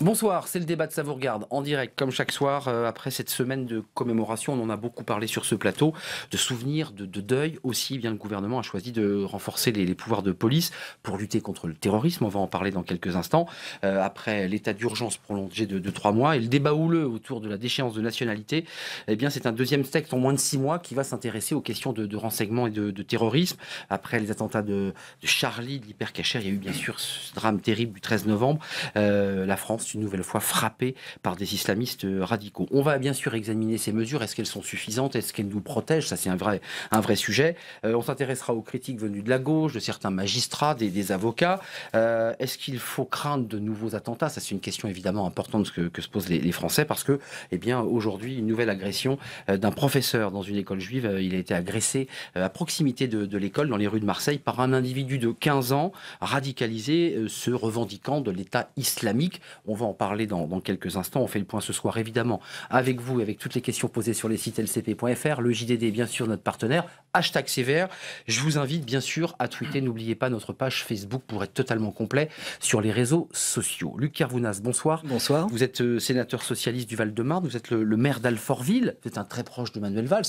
Bonsoir, c'est le débat de Ça vous regarde en direct comme chaque soir après cette semaine de commémoration. On en a beaucoup parlé sur ce plateau, de souvenirs, de deuil aussi. Bien, le gouvernement a choisi de renforcer les pouvoirs de police pour lutter contre le terrorisme. On va en parler dans quelques instants. Après l'état d'urgence prolongé de 3 mois et le débat houleux autour de la déchéance de nationalité, eh bien c'est un deuxième texte en moins de 6 mois qui va s'intéresser aux questions de renseignement et de terrorisme. Après les attentats de Charlie, de l'Hypercacher, il y a eu bien sûr ce drame terrible du 13 novembre. La France une nouvelle fois frappée par des islamistes radicaux. On va bien sûr examiner ces mesures. Est-ce qu'elles sont suffisantes? Est-ce qu'elles nous protègent? Ça, c'est un vrai sujet. On s'intéressera aux critiques venues de la gauche, de certains magistrats, des avocats. Est-ce qu'il faut craindre de nouveaux attentats? Ça, c'est une question évidemment importante que se posent les Français parce que, eh bien, aujourd'hui, une nouvelle agression d'un professeur dans une école juive. Il a été agressé à proximité de l'école, dans les rues de Marseille, par un individu de 15 ans, radicalisé, se revendiquant de l'État islamique. On va en parler dans quelques instants. On fait le point ce soir, évidemment, avec vous et avec toutes les questions posées sur les sites lcp.fr. Le JDD, bien sûr, notre partenaire. #CVR. Je vous invite, bien sûr, à tweeter. N'oubliez pas notre page Facebook pour être totalement complet sur les réseaux sociaux. Luc Kervounas, bonsoir. Bonsoir. Vous êtes sénateur socialiste du Val-de-Marne. Vous êtes le maire d'Alfortville. Vous êtes un très proche de Manuel Valls.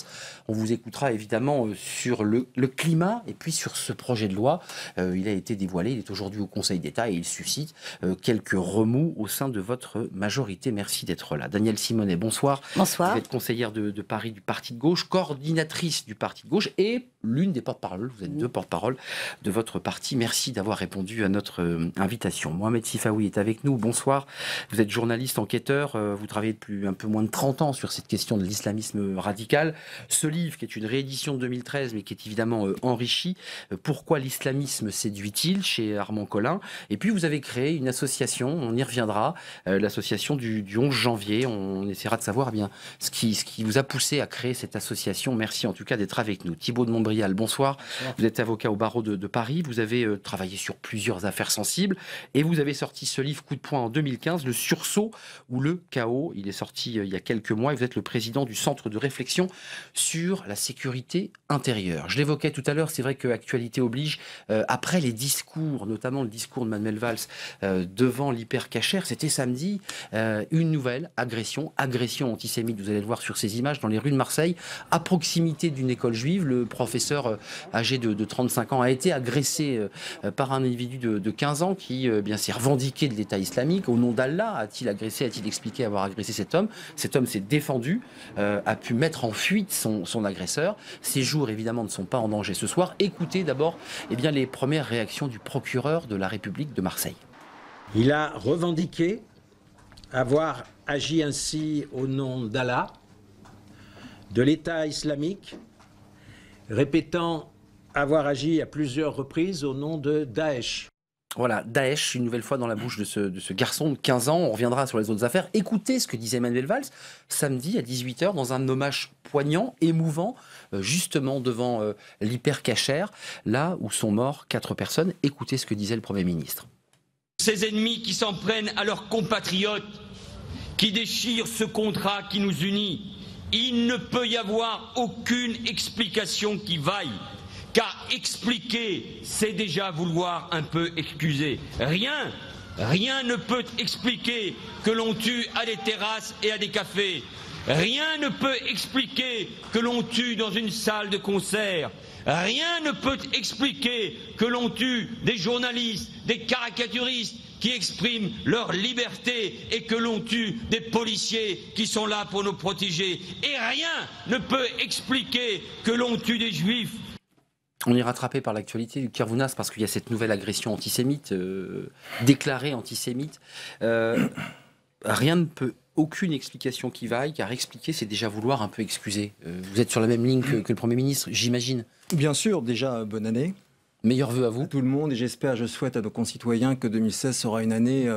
On vous écoutera, évidemment, sur le climat et puis sur ce projet de loi. Il a été dévoilé. Il est aujourd'hui au Conseil d'État et il suscite quelques remous au sein de votre majorité. Merci d'être là. Danielle Simonet, bonsoir. Bonsoir. Vous êtes conseillère de Paris du Parti de gauche, coordinatrice du Parti de gauche et l'une des porte-paroles. Vous êtes deux porte-paroles de votre parti. Merci d'avoir répondu à notre invitation. Mohamed Sifaoui est avec nous. Bonsoir. Vous êtes journaliste, enquêteur. Vous travaillez depuis un peu moins de 30 ans sur cette question de l'islamisme radical. Ce livre, qui est une réédition de 2013, mais qui est évidemment enrichi. Pourquoi l'islamisme séduit-il, chez Armand Collin. Et puis, vous avez créé une association, on y reviendra, l'association du 11 janvier. On essaiera de savoir bien ce qui vous a poussé à créer cette association. Merci en tout cas d'être avec nous. Thibaut de Montbrial, bonsoir. Vous êtes avocat au barreau de Paris. Vous avez travaillé sur plusieurs affaires sensibles et vous avez sorti ce livre coup de poing en 2015, Le sursaut ou le chaos. Il est sorti il y a quelques mois et vous êtes le président du centre de réflexion sur la sécurité intérieure. Je l'évoquais tout à l'heure, c'est vrai que actualité oblige. Après les discours, notamment le discours de Manuel Valls devant l'Hypercacher, c'était samedi, une nouvelle agression antisémite. Vous allez le voir sur ces images dans les rues de Marseille, à proximité d'une école juive. Le professeur âgé de 35 ans a été agressé par un individu de 15 ans qui bien s'est revendiqué de l'État islamique. Au nom d'Allah, a-t-il agressé, a-t-il expliqué avoir agressé cet homme? Cet homme s'est défendu, a pu mettre en fuite son agresseur. Ses jours, évidemment, ne sont pas en danger ce soir. Écoutez d'abord les premières réactions du procureur de la République de Marseille. Il a revendiqué avoir agi ainsi au nom d'Allah, de l'État islamique, répétant avoir agi à plusieurs reprises au nom de Daesh. Voilà, Daesh, une nouvelle fois dans la bouche de ce garçon de 15 ans. On reviendra sur les autres affaires. Écoutez ce que disait Manuel Valls samedi à 18 h dans un hommage poignant, émouvant, justement devant l'Hypercacher, là où sont morts 4 personnes. Écoutez ce que disait le Premier ministre. Ces ennemis qui s'en prennent à leurs compatriotes, qui déchirent ce contrat qui nous unit, il ne peut y avoir aucune explication qui vaille. Car expliquer, c'est déjà vouloir un peu excuser. Rien ne peut expliquer que l'on tue à des terrasses et à des cafés. Rien ne peut expliquer que l'on tue dans une salle de concert. Rien ne peut expliquer que l'on tue des journalistes, des caricaturistes qui expriment leur liberté et que l'on tue des policiers qui sont là pour nous protéger. Et rien ne peut expliquer que l'on tue des juifs. On est rattrapé par l'actualité du Kervounas parce qu'il y a cette nouvelle agression antisémite, déclarée antisémite. Rien ne peut, aucune explication qui vaille, car expliquer, c'est déjà vouloir un peu excuser. Vous êtes sur la même ligne que le Premier ministre, j'imagine. Bien sûr, déjà, bonne année. Meilleurs vœux à vous. À tout le monde, et je souhaite à nos concitoyens que 2016 sera une année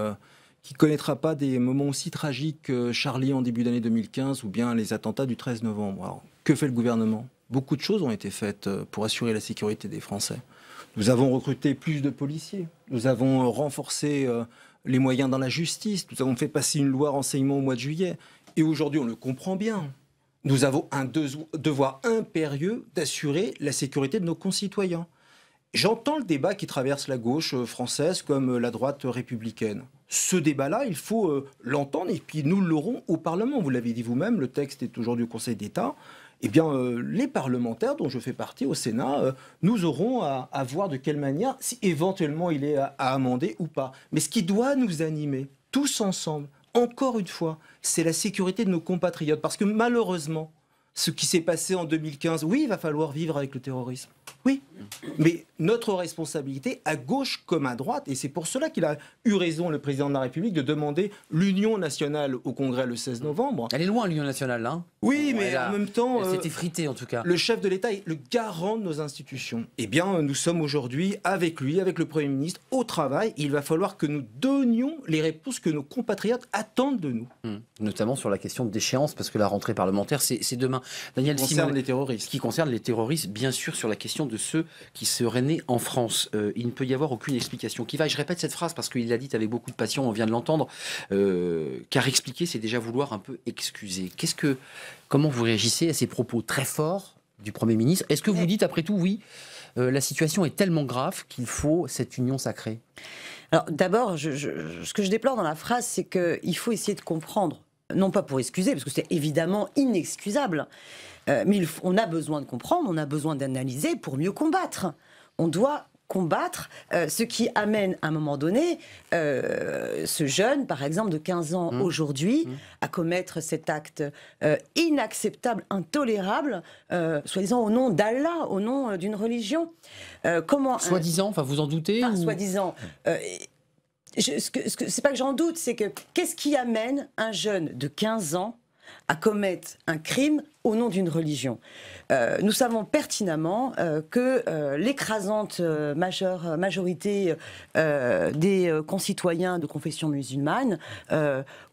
qui ne connaîtra pas des moments aussi tragiques que Charlie en début d'année 2015 ou bien les attentats du 13 novembre. Alors, que fait le gouvernement ? Beaucoup de choses ont été faites pour assurer la sécurité des Français. Nous avons recruté plus de policiers. Nous avons renforcé les moyens dans la justice. Nous avons fait passer une loi renseignement au mois de juillet. Et aujourd'hui, on le comprend bien. Nous avons un devoir impérieux d'assurer la sécurité de nos concitoyens. J'entends le débat qui traverse la gauche française comme la droite républicaine. Ce débat-là, il faut l'entendre et puis nous l'aurons au Parlement. Vous l'avez dit vous-même, le texte est aujourd'hui au Conseil d'État. Eh bien, les parlementaires dont je fais partie au Sénat, nous aurons à voir de quelle manière, si éventuellement il est à amender ou pas. Mais ce qui doit nous animer, tous ensemble, encore une fois, c'est la sécurité de nos compatriotes. Parce que malheureusement, ce qui s'est passé en 2015, oui, il va falloir vivre avec le terrorisme. Oui, mais notre responsabilité, à gauche comme à droite, et c'est pour cela qu'il a eu raison, le président de la République, de demander l'union nationale au Congrès le 16 novembre. Elle est loin, l'union nationale, hein. Oui, mais en même temps... Elle s'est effritée, en tout cas. Le chef de l'État est le garant de nos institutions. Eh bien, nous sommes aujourd'hui avec lui, avec le Premier ministre, au travail. Il va falloir que nous donnions les réponses que nos compatriotes attendent de nous. Notamment sur la question de déchéance, parce que la rentrée parlementaire, c'est demain. Daniel Simon, les terroristes. Qui concerne les terroristes, bien sûr, sur la question de ceux qui seraient nés en France. Il ne peut y avoir aucune explication qui va. Et je répète cette phrase parce qu'il l'a dite avec beaucoup de passion, on vient de l'entendre. Car expliquer, c'est déjà vouloir un peu excuser. Comment vous réagissez à ces propos très forts du Premier ministre? Est-ce que vous dites, après tout, oui, la situation est tellement grave qu'il faut cette union sacrée? Alors d'abord, ce que je déplore dans la phrase, c'est qu'il faut essayer de comprendre. Non pas pour excuser, parce que c'est évidemment inexcusable, mais on a besoin de comprendre, on a besoin d'analyser pour mieux combattre. On doit combattre ce qui amène à un moment donné ce jeune, par exemple de 15 ans aujourd'hui, à commettre cet acte inacceptable, intolérable, soi-disant au nom d'Allah, au nom d'une religion. Soi-disant, enfin vous en doutez ou... Soi-disant. C'est pas que j'en doute, c'est que qu'est-ce qui amène un jeune de 15 ans à commettre un crime au nom d'une religion? Nous savons pertinemment que l'écrasante majorité des concitoyens de confession musulmane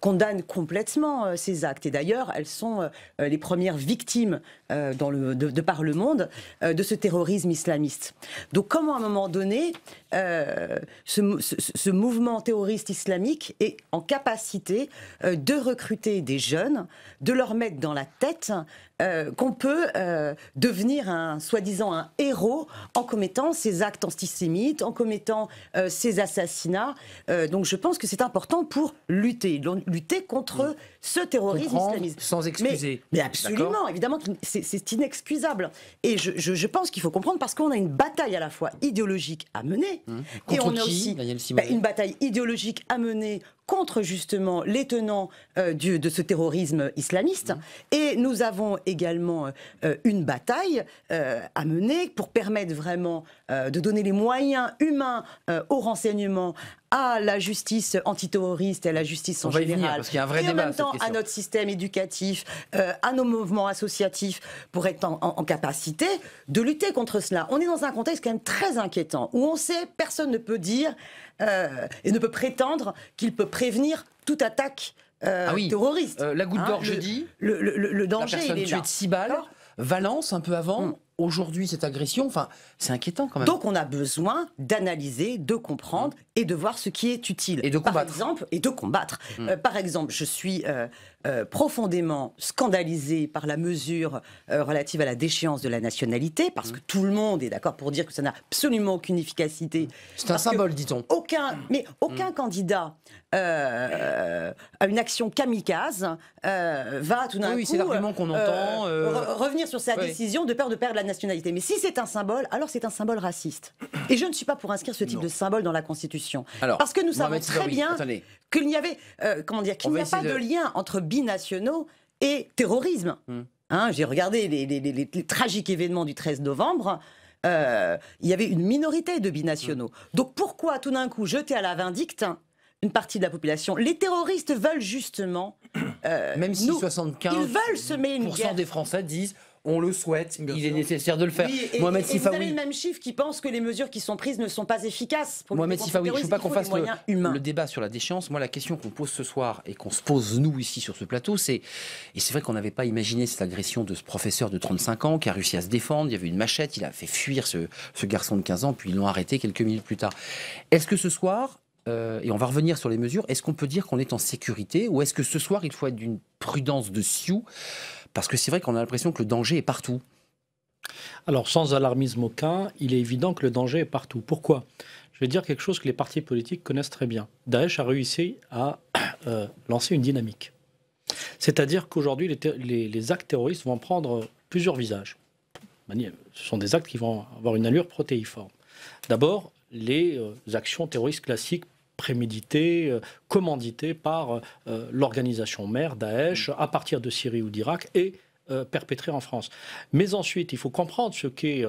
condamnent complètement ces actes. Et d'ailleurs, elles sont les premières victimes de par le monde de ce terrorisme islamiste. Donc comment à un moment donné, ce mouvement terroriste islamique est en capacité de recruter des jeunes, de leur mettre dans la tête qu'on peut devenir soi-disant un héros en commettant ces actes antisémites, en commettant ces assassinats. Donc je pense que c'est important pour lutter contre ce terrorisme islamiste. Sans excuser. Mais absolument, évidemment, c'est inexcusable. Et je pense qu'il faut comprendre parce qu'on a une bataille à la fois idéologique à mener, et on a aussi une bataille idéologique à mener contre justement les tenants de ce terrorisme islamiste. Et nous avons également une bataille à mener pour permettre vraiment de donner les moyens humains au renseignement, à la justice antiterroriste et à la justice en général, parce qu'il y a un vrai et débat en même temps à notre système éducatif, à nos mouvements associatifs, pour être en capacité de lutter contre cela. On est dans un contexte quand même très inquiétant, où on sait, personne ne peut dire et ne peut prétendre qu'il peut prévenir toute attaque terroriste. La goutte d'or, je dis, le danger, la personne il est tuée là. de 6 balles, Valence, un peu avant... Aujourd'hui, cette agression, enfin, c'est inquiétant quand même. Donc, on a besoin d'analyser, de comprendre et de voir ce qui est utile. Et de combattre. Par exemple, et de combattre. Par exemple, je suis profondément scandalisée par la mesure relative à la déchéance de la nationalité, parce que tout le monde est d'accord pour dire que ça n'a absolument aucune efficacité. C'est un symbole, dit-on. Aucun candidat à une action kamikaze va tout d'un coup c'est l'argument qu'on entend, revenir sur sa décision de peur de perdre la nationalité. Mais si c'est un symbole, alors c'est un symbole raciste. Et je ne suis pas pour inscrire ce type de symbole dans la Constitution. Alors, parce que nous savons très bien qu'il n'y avait, qu'il n'y a pas de lien entre binationaux et terrorisme. J'ai regardé les tragiques événements du 13 novembre. Il y avait une minorité de binationaux. Donc pourquoi tout d'un coup jeter à la vindicte une partie de la population? Les terroristes veulent justement... même si 75% ils veulent semer une guerre. Des Français disent... On le souhaite, il est nécessaire de le faire. Oui, Mohamed Sifawi. Vous avez le même chiffre qui pense que les mesures qui sont prises ne sont pas efficaces. Mohamed Sifawi, je ne veux pas qu'on fasse le débat sur la déchéance. Moi, la question qu'on pose ce soir et qu'on se pose nous ici sur ce plateau, c'est... Et c'est vrai qu'on n'avait pas imaginé cette agression de ce professeur de 35 ans qui a réussi à se défendre. Il y avait une machette, il a fait fuir ce garçon de 15 ans, puis ils l'ont arrêté quelques minutes plus tard. Est-ce que ce soir... et on va revenir sur les mesures, est-ce qu'on peut dire qu'on est en sécurité ou est-ce que ce soir il faut être d'une prudence de sioux? Parce que c'est vrai qu'on a l'impression que le danger est partout. Alors, sans alarmisme aucun, il est évident que le danger est partout. Pourquoi ? Je vais dire quelque chose que les partis politiques connaissent très bien. Daesh a réussi à lancer une dynamique. C'est-à-dire qu'aujourd'hui, les actes terroristes vont prendre plusieurs visages. Ce sont des actes qui vont avoir une allure protéiforme. D'abord, les actions terroristes classiques préméditées, commanditées par l'organisation mère, Daesh, à partir de Syrie ou d'Irak, et perpétrées en France. Mais ensuite, il faut comprendre ce qu'est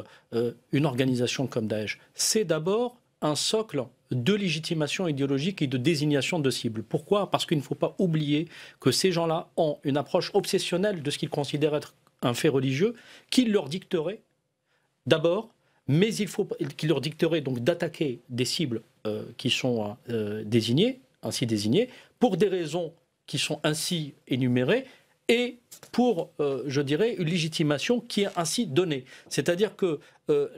une organisation comme Daesh. C'est d'abord un socle de légitimation idéologique et de désignation de cibles. Pourquoi ? Parce qu'il ne faut pas oublier que ces gens-là ont une approche obsessionnelle de ce qu'ils considèrent être un fait religieux, qui leur dicterait d'abord, mais il faut qu'il leur dicterait donc d'attaquer des cibles qui sont ainsi désignées, pour des raisons qui sont ainsi énumérées, et pour, je dirais, une légitimation qui est ainsi donnée. C'est-à-dire que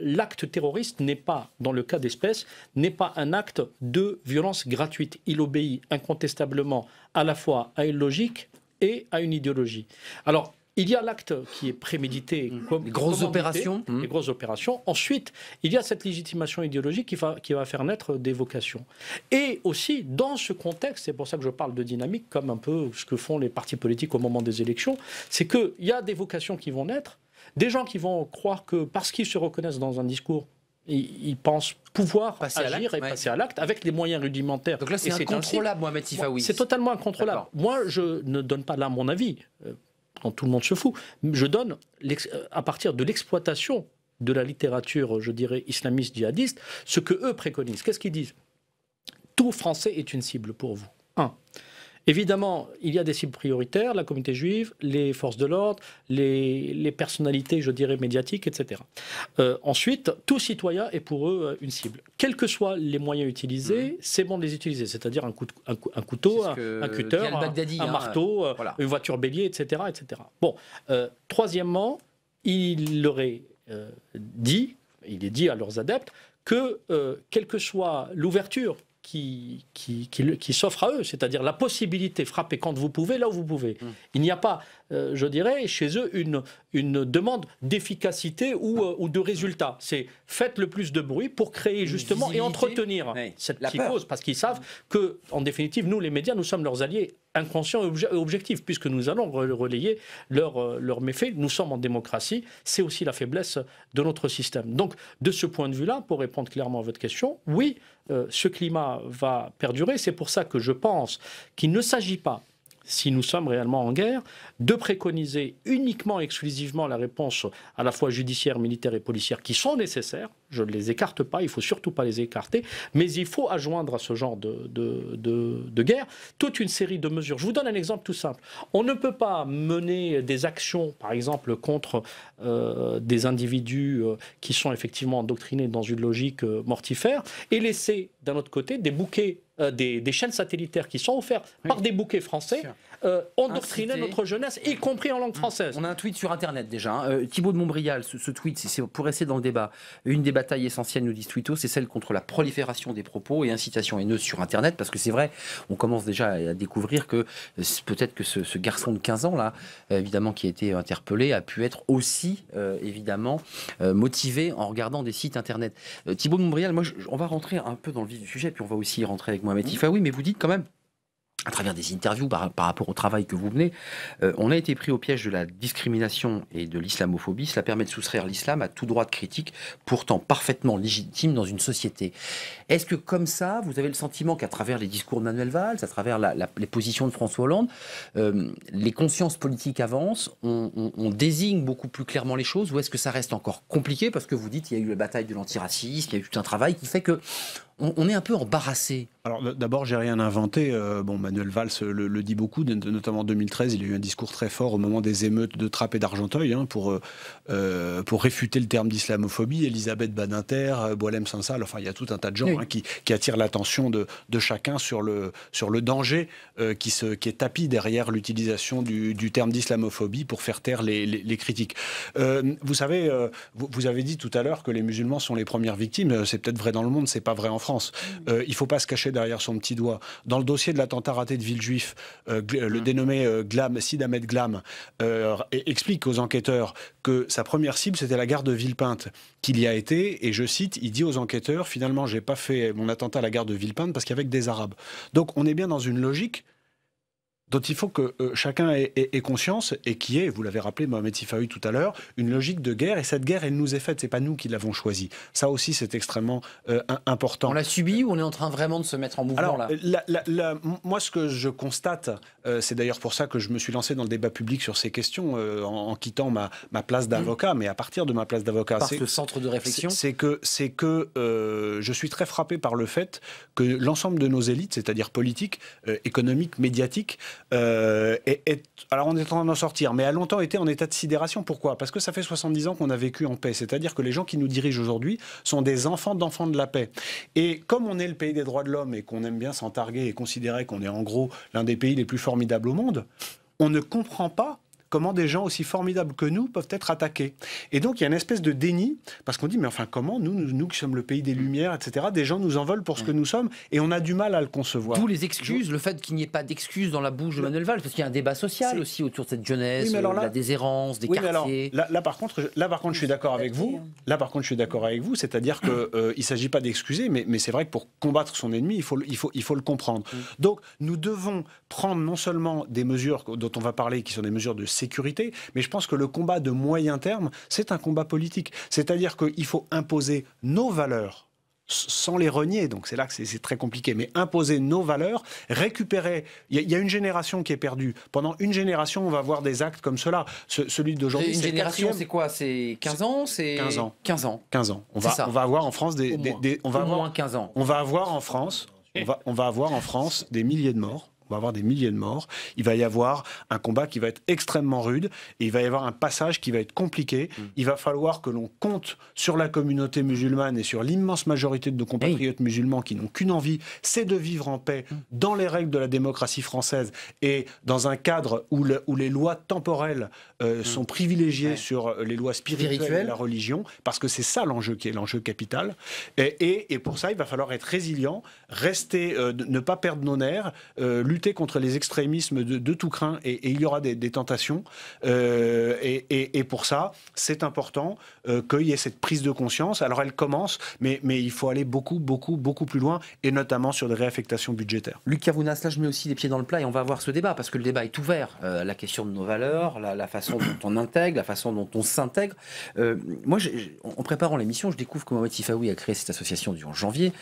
l'acte terroriste n'est pas, dans le cas d'espèce, n'est pas un acte de violence gratuite. Il obéit incontestablement à la fois à une logique et à une idéologie. Alors, il y a l'acte qui est prémédité, les grosses opérations. Les grosses opérations. Ensuite, il y a cette légitimation idéologique qui va faire naître des vocations. Et aussi, dans ce contexte, c'est pour ça que je parle de dynamique, comme un peu ce que font les partis politiques au moment des élections, c'est qu'il y a des vocations qui vont naître, des gens qui vont croire que parce qu'ils se reconnaissent dans un discours, ils pensent pouvoir agir et passer à l'acte avec les moyens rudimentaires. Donc là, c'est incontrôlable, Mohamed Sifaoui. C'est totalement incontrôlable. Moi, je ne donne pas là mon avis. Quand tout le monde se fout. Je donne, à partir de l'exploitation de la littérature, je dirais, islamiste djihadiste, ce que eux préconisent. Qu'est-ce qu'ils disent ? Tout Français est une cible pour vous. 1. Évidemment, il y a des cibles prioritaires, la communauté juive, les forces de l'ordre, les personnalités, je dirais, médiatiques, etc. Ensuite, tout citoyen est pour eux une cible. Quels que soient les moyens utilisés, c'est bon de les utiliser. C'est-à-dire un couteau, un cutter, un marteau, voilà, une voiture bélier, etc. etc. Bon, troisièmement, il leur est dit à leurs adeptes que, quelle que soit l'ouverture qui s'offre à eux, c'est-à-dire la possibilité, frapper quand vous pouvez, là où vous pouvez. Il n'y a pas, je dirais, chez eux, une demande d'efficacité ou de résultat. C'est faites le plus de bruit pour créer justement et entretenir cette psychose, parce qu'ils savent que, en définitive, nous, les médias, nous sommes leurs alliés inconscients et objectifs, puisque nous allons relayer leurs méfaits. Nous sommes en démocratie, c'est aussi la faiblesse de notre système. Donc, de ce point de vue-là, pour répondre clairement à votre question, oui, ce climat va perdurer. C'est pour ça que je pense qu'il ne s'agit pas, si nous sommes réellement en guerre, de préconiser uniquement et exclusivement la réponse à la fois judiciaire, militaire et policière qui sont nécessaires. Je ne les écarte pas, il ne faut surtout pas les écarter, mais il faut adjoindre à ce genre de guerre toute une série de mesures. Je vous donne un exemple tout simple. On ne peut pas mener des actions, par exemple, contre des individus qui sont effectivement endoctrinés dans une logique mortifère et laisser d'un autre côté des bouquets des chaînes satellitaire qui sont offertes par des bouquets français endoctriner notre jeunesse, y compris en langue française. On a un tweet sur Internet déjà. Thibaut de Montbrial, ce tweet, c'est pour rester dans le débat. Une des batailles essentielles, nous dit Twito, c'est celle contre la prolifération des propos et incitations haineuses sur Internet, parce que c'est vrai, on commence déjà à découvrir que peut-être que ce garçon de 15 ans, là, évidemment, qui a été interpellé, a pu être aussi, évidemment, motivé en regardant des sites Internet. Thibaut de Montbrial, moi, on va rentrer un peu dans le vif du sujet, puis on va aussi rentrer avec Mohamed Sifaoui, mais vous dites quand même, à travers des interviews par rapport au travail que vous menez, on a été pris au piège de la discrimination et de l'islamophobie. Cela permet de soustraire l'islam à tout droit de critique, pourtant parfaitement légitime dans une société. Est-ce que comme ça, vous avez le sentiment qu'à travers les discours de Manuel Valls, à travers les positions de François Hollande, les consciences politiques avancent, on désigne beaucoup plus clairement les choses, ou est-ce que ça reste encore compliqué parce que vous dites qu'il y a eu la bataille de l'antiracisme, il y a eu tout un travail qui fait que on est un peu embarrassé? Alors d'abord, j'ai rien inventé. Manuel Valls le dit beaucoup, notamment en 2013, il a eu un discours très fort au moment des émeutes de Trappes et d'Argenteuil pour réfuter le terme d'islamophobie. Elisabeth Badinter, Boualem Sansal, enfin il y a tout un tas de gens qui attirent l'attention de chacun sur le danger qui est tapis derrière l'utilisation du terme d'islamophobie pour faire taire les critiques. Vous savez, vous avez dit tout à l'heure que les musulmans sont les premières victimes. C'est peut-être vrai dans le monde, c'est pas vrai en France. France. Il ne faut pas se cacher derrière son petit doigt. Dans le dossier de l'attentat raté de Villejuif, le dénommé Sid Ahmed Glam explique aux enquêteurs que sa première cible, c'était la gare de Villepinte, qu'il y a été, et je cite, il dit aux enquêteurs, finalement, j'ai pas fait mon attentat à la gare de Villepinte parce qu'il y avait que des Arabes. Donc on est bien dans une logique dont il faut que chacun ait conscience, et qui est, vous l'avez rappelé, Mohamed Sifawi tout à l'heure, une logique de guerre, et cette guerre, elle nous est faite, c'est pas nous qui l'avons choisie. Ça aussi, c'est extrêmement important. On l'a subi ou on est en train vraiment de se mettre en mouvement? Alors, moi, ce que je constate, c'est d'ailleurs pour ça que je me suis lancé dans le débat public sur ces questions, en quittant ma place d'avocat, mais à partir de ma place d'avocat. Par ce centre de réflexion. C'est que je suis très frappé par le fait que l'ensemble de nos élites, c'est-à-dire politiques, économiques, médiatiques, alors on est en train d'en sortir, mais a longtemps été en état de sidération. Pourquoi? Parce que ça fait 70 ans qu'on a vécu en paix. C'est-à-dire que les gens qui nous dirigent aujourd'hui sont des enfants d'enfants de la paix. Et comme on est le pays des droits de l'homme et qu'on aime bien s'en targuer et considérer qu'on est en gros l'un des pays les plus formidables au monde, on ne comprend pas comment des gens aussi formidables que nous peuvent être attaqués. Et donc, il y a une espèce de déni, parce qu'on dit, mais enfin, comment, nous qui sommes le pays des Lumières, etc., des gens nous en veulent pour ce que nous sommes, et on a du mal à le concevoir. D'où les excuses, le fait qu'il n'y ait pas d'excuses dans la bouche de Manuel Valls, parce qu'il y a un débat social aussi autour de cette jeunesse, la déshérence, des quartiers. Là, par contre, je suis d'accord avec vous. Là, par contre, je suis d'accord avec vous, c'est-à-dire qu'il ne s'agit pas d'excuser, mais c'est vrai que pour combattre son ennemi, il faut le comprendre. Donc, nous devons prendre non seulement des mesures dont on va parler, qui sont des mesures de sécurité, mais je pense que le combat de moyen terme, c'est un combat politique. C'est-à-dire qu'il faut imposer nos valeurs sans les renier, donc c'est là que c'est très compliqué, mais imposer nos valeurs, récupérer... Il y a une génération qui est perdue. Pendant une génération, on va avoir des actes comme cela. Celui d'aujourd'hui, c'est... Une génération, c'est quoi? C'est 15 ans? 15 ans. 15 ans. 15 ans. On va avoir en France Au moins 15 ans. On va avoir en France des milliers de morts. On va avoir des milliers de morts. Il va y avoir un combat qui va être extrêmement rude. Et il va y avoir un passage qui va être compliqué. Il va falloir que l'on compte sur la communauté musulmane et sur l'immense majorité de nos compatriotes musulmans qui n'ont qu'une envie, c'est de vivre en paix dans les règles de la démocratie française et dans un cadre où les lois temporelles sont privilégiées sur les lois spirituelles et la religion, parce que c'est ça l'enjeu qui est l'enjeu capital. Et pour ça, il va falloir être résilient, rester, ne pas perdre nos nerfs, lutter contre les extrémismes de tout crin, et il y aura des tentations. Et pour ça, c'est important qu'il y ait cette prise de conscience. Alors elle commence, mais il faut aller beaucoup plus loin, et notamment sur des réaffectations budgétaires. Luc Cavounas, là je mets aussi les pieds dans le plat et on va avoir ce débat, parce que le débat est ouvert. La question de nos valeurs, la façon dont on intègre, la façon dont on s'intègre. Moi, en préparant l'émission, je découvre que Mohamed Sifawi a créé cette association en janvier,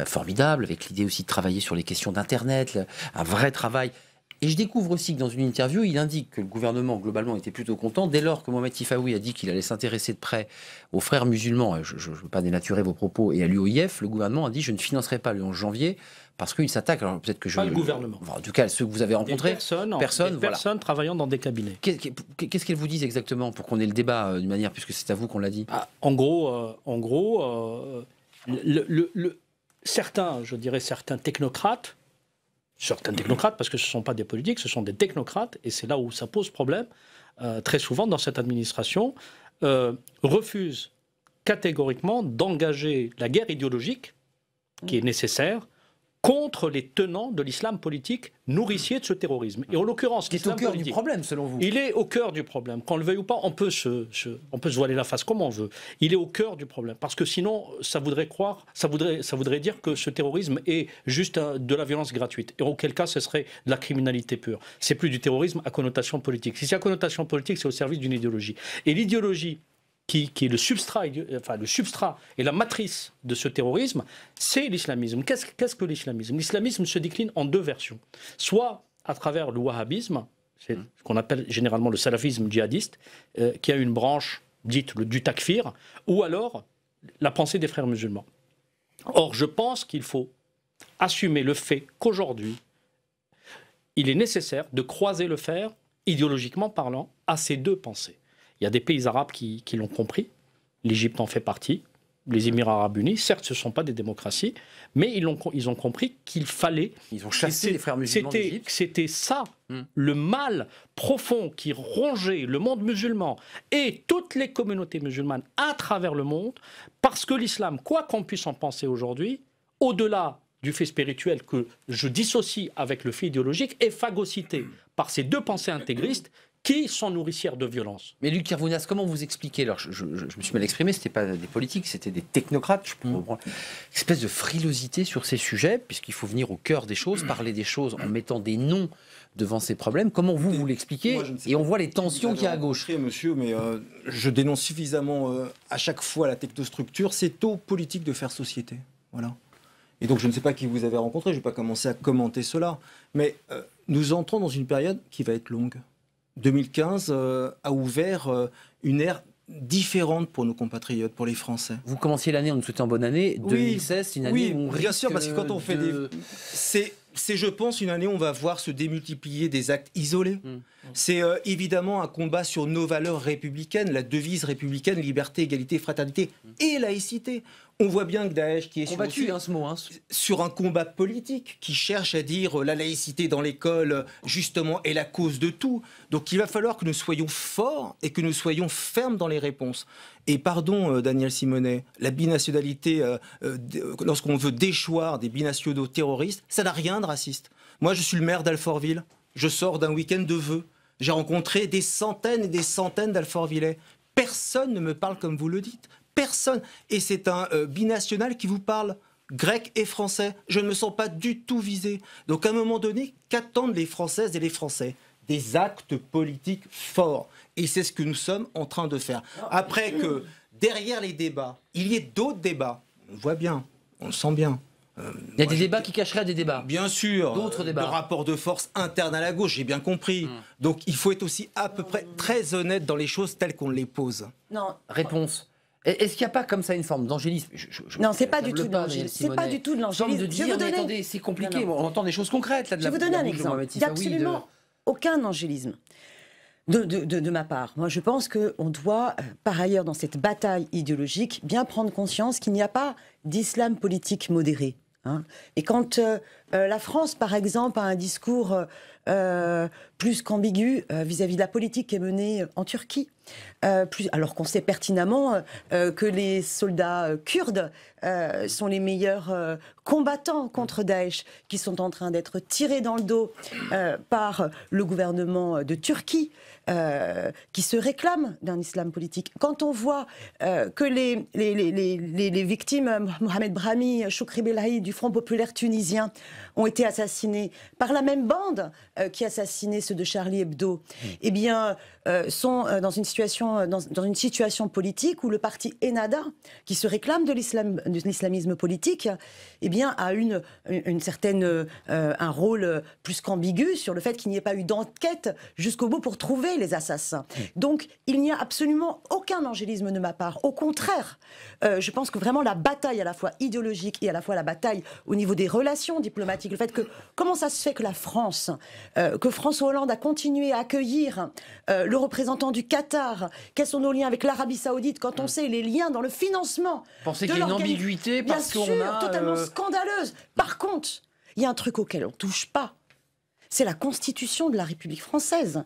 formidable, avec l'idée aussi de travailler sur les questions d'Internet, un vrai travail. Et je découvre aussi que dans une interview, il indique que le gouvernement, globalement, était plutôt content. Dès lors que Mohamed Sifawi a dit qu'il allait s'intéresser de près aux frères musulmans, je ne veux pas dénaturer vos propos, et à l'UOIF, le gouvernement a dit « je ne financerai pas le 11 janvier » parce qu'il s'attaque. Alors peut-être que je... Pas le gouvernement. En tout cas, ceux que vous avez rencontrés. Personnes travaillant dans des cabinets. Qu'est-ce qu'elles vous disent exactement pour qu'on ait le débat d'une manière, puisque c'est à vous qu'on l'a dit? En gros, certains technocrates, parce que ce ne sont pas des politiques, ce sont des technocrates, et c'est là où ça pose problème, très souvent dans cette administration, refusent catégoriquement d'engager la guerre idéologique qui est nécessaire contre les tenants de l'islam politique nourricier de ce terrorisme. Et en l'occurrence, l'islam politique... Qui est au cœur du problème, selon vous? Il est au cœur du problème. Qu'on le veuille ou pas, on peut se voiler la face comme on veut. Il est au cœur du problème. Parce que sinon, ça voudrait dire que ce terrorisme est juste de la violence gratuite. Et auquel cas, ce serait de la criminalité pure. C'est plus du terrorisme à connotation politique. Si c'est à connotation politique, c'est au service d'une idéologie. Et l'idéologie qui est le substrat et la matrice de ce terrorisme, c'est l'islamisme. Qu'est-ce que l'islamisme? L'islamisme se décline en deux versions. Soit à travers le wahhabisme, c'est ce qu'on appelle généralement le salafisme djihadiste, qui a une branche dite du takfir, ou alors la pensée des frères musulmans. Or, je pense qu'il faut assumer le fait qu'aujourd'hui, il est nécessaire de croiser le fer, idéologiquement parlant, à ces deux pensées. Il y a des pays arabes qui l'ont compris. L'Égypte en fait partie. Les Émirats arabes unis, certes, ce ne sont pas des démocraties, mais ils ont compris qu'il fallait... Ils ont chassé les frères musulmans d'Égypte. C'était ça, le mal profond qui rongeait le monde musulman et toutes les communautés musulmanes à travers le monde, parce que l'islam, quoi qu'on puisse en penser aujourd'hui, au-delà du fait spirituel que je dissocie avec le fait idéologique, est phagocyté par ces deux pensées intégristes qui sont nourricières de violence. Mais Luc Kervounas, comment vous expliquez, alors je me suis mal exprimé, ce n'était pas des politiques, c'était des technocrates, je peux comprendre, une espèce de frilosité sur ces sujets, puisqu'il faut venir au cœur des choses, parler des choses en mettant des noms devant ces problèmes. Comment vous l'expliquez? Et on voit les tensions qu'il y a à gauche. Monsieur, mais je dénonce suffisamment à chaque fois la technostructure. C'est aux politiques de faire société. Voilà. Et donc je ne sais pas qui vous avez rencontré, je ne vais pas commencer à commenter cela. Mais nous entrons dans une période qui va être longue. 2015 a ouvert une ère différente pour nos compatriotes, pour les Français. Vous commenciez l'année en nous souhaitant bonne année. 2016, c'est une année où on risque bien sûr, parce que quand on fait c'est, je pense, une année où on va voir se démultiplier des actes isolés. C'est évidemment un combat sur nos valeurs républicaines, la devise républicaine, liberté, égalité, fraternité et laïcité. On voit bien que Daesh, qui est combattu, ce mot, sur un combat politique, qui cherche à dire la laïcité dans l'école, justement, est la cause de tout. Donc il va falloir que nous soyons forts et que nous soyons fermes dans les réponses. Et pardon, Daniel Simonet, la binationalité, lorsqu'on veut déchoir des binationaux terroristes, ça n'a rien de raciste. Moi, je suis le maire d'Alfortville. Je sors d'un week-end de vœux. J'ai rencontré des centaines et des centaines d'Alfortvillais. Personne ne me parle comme vous le dites. Personne. Et c'est un binational qui vous parle grec et français. Je ne me sens pas du tout visé. Donc à un moment donné, qu'attendent les Françaises et les Français? Des actes politiques forts. Et c'est ce que nous sommes en train de faire. Après que derrière les débats, il y ait d'autres débats, on le voit bien, on le sent bien. Il y a des débats qui cacheraient des débats. Bien sûr. D'autres débats. De rapports de force internes à la gauche, j'ai bien compris. Donc il faut être aussi à peu près très honnête dans les choses telles qu'on les pose. Non. Réponse. Est-ce qu'il n'y a pas comme ça une forme d'angélisme? Non, c'est pas du tout de l'angélisme. C'est pas du tout de l'angélisme. De dire, mais attendez, c'est compliqué. On entend des choses concrètes là. Je vais vous donner un exemple. Il n'y a absolument aucun angélisme de ma part. Moi, je pense qu'on doit, par ailleurs, dans cette bataille idéologique, bien prendre conscience qu'il n'y a pas d'islam politique modéré. Et quand la France, par exemple, a un discours plus qu'ambigu vis-à-vis de la politique qui est menée en Turquie, alors qu'on sait pertinemment que les soldats kurdes sont les meilleurs combattants contre Daesh, qui sont en train d'être tirés dans le dos par le gouvernement de Turquie, qui se réclame d'un islam politique. Quand on voit que les victimes, Mohamed Brahmi, Choukri Belaïd du Front populaire tunisien, ont été assassinés par la même bande qui assassinait ceux de Charlie Hebdo, eh bien, sont dans une situation politique où le parti Ennahda, qui se réclame de l'islamisme politique, eh bien, a un rôle plus qu'ambigu sur le fait qu'il n'y ait pas eu d'enquête jusqu'au bout pour trouver les assassins. Donc, il n'y a absolument aucun angélisme de ma part. Au contraire, je pense que vraiment la bataille à la fois idéologique et à la fois la bataille au niveau des relations diplomatiques, le fait que comment ça se fait que la France, que François Hollande a continué à accueillir le représentant du Qatar, quels sont nos liens avec l'Arabie Saoudite quand on sait les liens dans le financement. Pensez qu'il y a une ambiguïté parce qu'on a... Bien sûr, totalement scandaleuse. Par contre, il y a un truc auquel on ne touche pas, c'est la Constitution de la République française.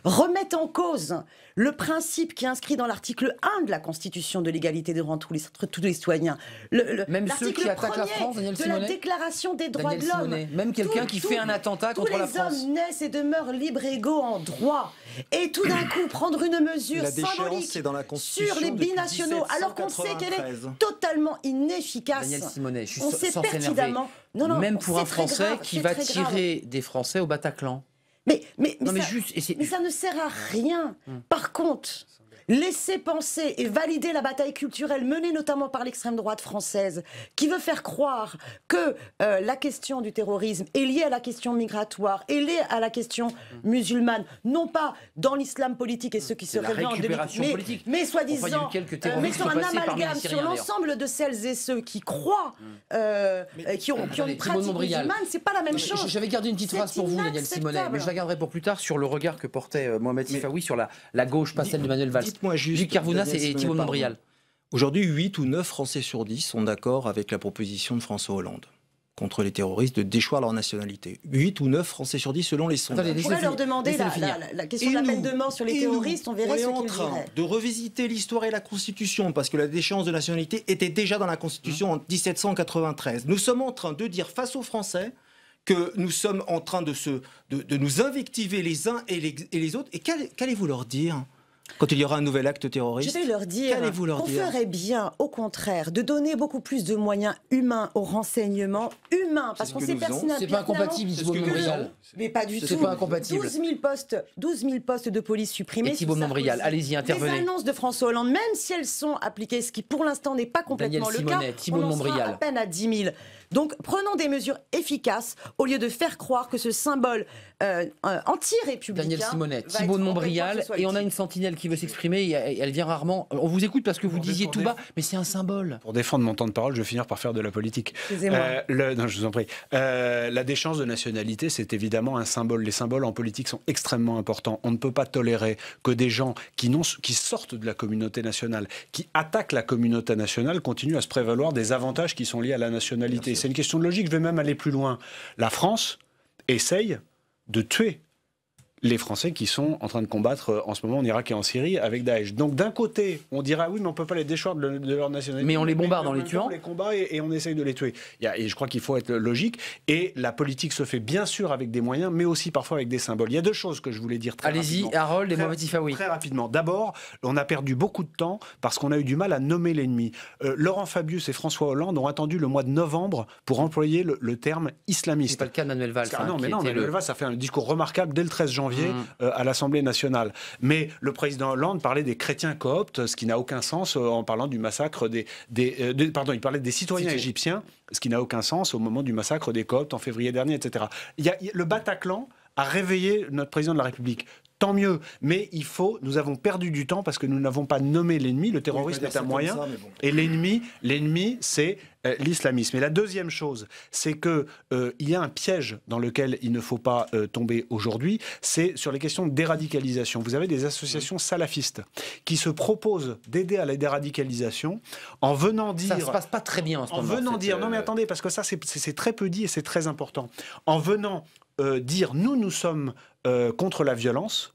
Remettre en cause le principe qui est inscrit dans l'article 1 de la Constitution de l'égalité devant tous les citoyens. Même ceux qui attaquent la France, Daniel Simonet, de la Déclaration des droits de l'homme. Même quelqu'un qui fait un attentat contre la France. Tous les hommes naissent et demeurent libres et égaux en droit. Et tout d'un coup, prendre une mesure symbolique sur les binationaux, alors qu'on sait qu'elle est totalement inefficace. Daniel Simonet, je suis on sait pertinemment. Même pour un Français qui va tirer des Français au Bataclan. Mais ça ne sert à rien. Par contre, laisser penser et valider la bataille culturelle menée notamment par l'extrême droite française, qui veut faire croire que la question du terrorisme est liée à la question migratoire, est liée à la question musulmane, non pas dans l'islam politique et ceux qui se révèlent mais soi-disant mettant un amalgame sur l'ensemble de celles et ceux qui croient, qui ont une pratique musulmane, c'est pas la même chose. J'avais gardé une petite phrase pour vous, Daniel Simonet, mais je la garderai pour plus tard sur le regard que portait Mohamed Sifawi sur la gauche, pas celle de Manuel Valls. Moi juste, Luc Kervounas et Thibault Montbrial. Aujourd'hui, 8 ou 9 Français sur 10 sont d'accord avec la proposition de François Hollande. contre les terroristes de déchoir leur nationalité. 8 ou 9 Français sur 10 selon les sondages. On pourrait leur demander la question de la peine de mort sur les terroristes, on verrait ce qu'ils diraient. On est en train de revisiter l'histoire et la Constitution, parce que la déchéance de nationalité était déjà dans la Constitution en 1793. Nous sommes en train de dire face aux Français que nous sommes en train de nous invectiver les uns et les autres. Et qu'allez-vous leur dire quand il y aura un nouvel acte terroriste? Je vais leur dire qu'on ferait bien, au contraire, de donner beaucoup plus de moyens humains au renseignement humain, parce qu'on sait personnellement... C'est pas incompatible, Thibault de Montbrial. Mais pas du tout. C'est pas incompatible. 12 000 postes de police supprimés. Et Thibault de Montbrial, allez-y, intervenez. Les annonces de François Hollande, même si elles sont appliquées, ce qui pour l'instant n'est pas complètement le cas, on en sera à peine à 10 000. Donc prenons des mesures efficaces au lieu de faire croire que ce symbole anti-républicain... Daniel Simonet, Thibault de Montbrial, et on a une sentinelle qui veut s'exprimer, elle vient rarement. On vous écoute parce que vous disiez tout bas, mais c'est un symbole. Pour défendre mon temps de parole, je vais finir par faire de la politique. Excusez-moi. Non, je vous en prie. La déchéance de nationalité, c'est évidemment un symbole. Les symboles en politique sont extrêmement importants. On ne peut pas tolérer que des gens qui sortent de la communauté nationale, qui attaquent la communauté nationale, continuent à se prévaloir des avantages qui sont liés à la nationalité. C'est une question de logique. Je vais même aller plus loin. La France essaye de tuer les Français qui sont en train de combattre en ce moment en Irak et en Syrie avec Daesh. Donc d'un côté, on dira oui, mais on ne peut pas les déchoir de leur nationalité. Mais on les bombarde en les tuant. On les combat et on essaye de les tuer. Et je crois qu'il faut être logique. Et la politique se fait bien sûr avec des moyens, mais aussi parfois avec des symboles. Il y a deux choses que je voulais dire très rapidement. Allez-y, Harold et Mohamed Sifaoui. Très rapidement. D'abord, on a perdu beaucoup de temps parce qu'on a eu du mal à nommer l'ennemi. Laurent Fabius et François Hollande ont attendu le mois de novembre pour employer le terme islamiste. C'est pas le cas de Manuel Valls. Non, mais non, Manuel Valls a fait un discours remarquable dès le 13 janvier à l'Assemblée nationale. Mais le président Hollande parlait des chrétiens cooptes, ce qui n'a aucun sens en parlant du massacre pardon, il parlait des citoyens égyptiens, ce qui n'a aucun sens au moment du massacre des Coptes en février dernier, etc. Le Bataclan a réveillé notre président de la République. Tant mieux, mais nous avons perdu du temps parce que nous n'avons pas nommé l'ennemi. Le terrorisme est un moyen, et l'ennemi, c'est l'islamisme. Et la deuxième chose, c'est que il y a un piège dans lequel il ne faut pas tomber aujourd'hui, c'est sur les questions de déradicalisation. Vous avez des associations salafistes qui se proposent d'aider à la déradicalisation en venant dire... Ça se passe pas très bien en ce moment. En venant dire... Non mais attendez, parce que ça c'est très peu dit et c'est très important. En venant dire nous sommes contre la violence,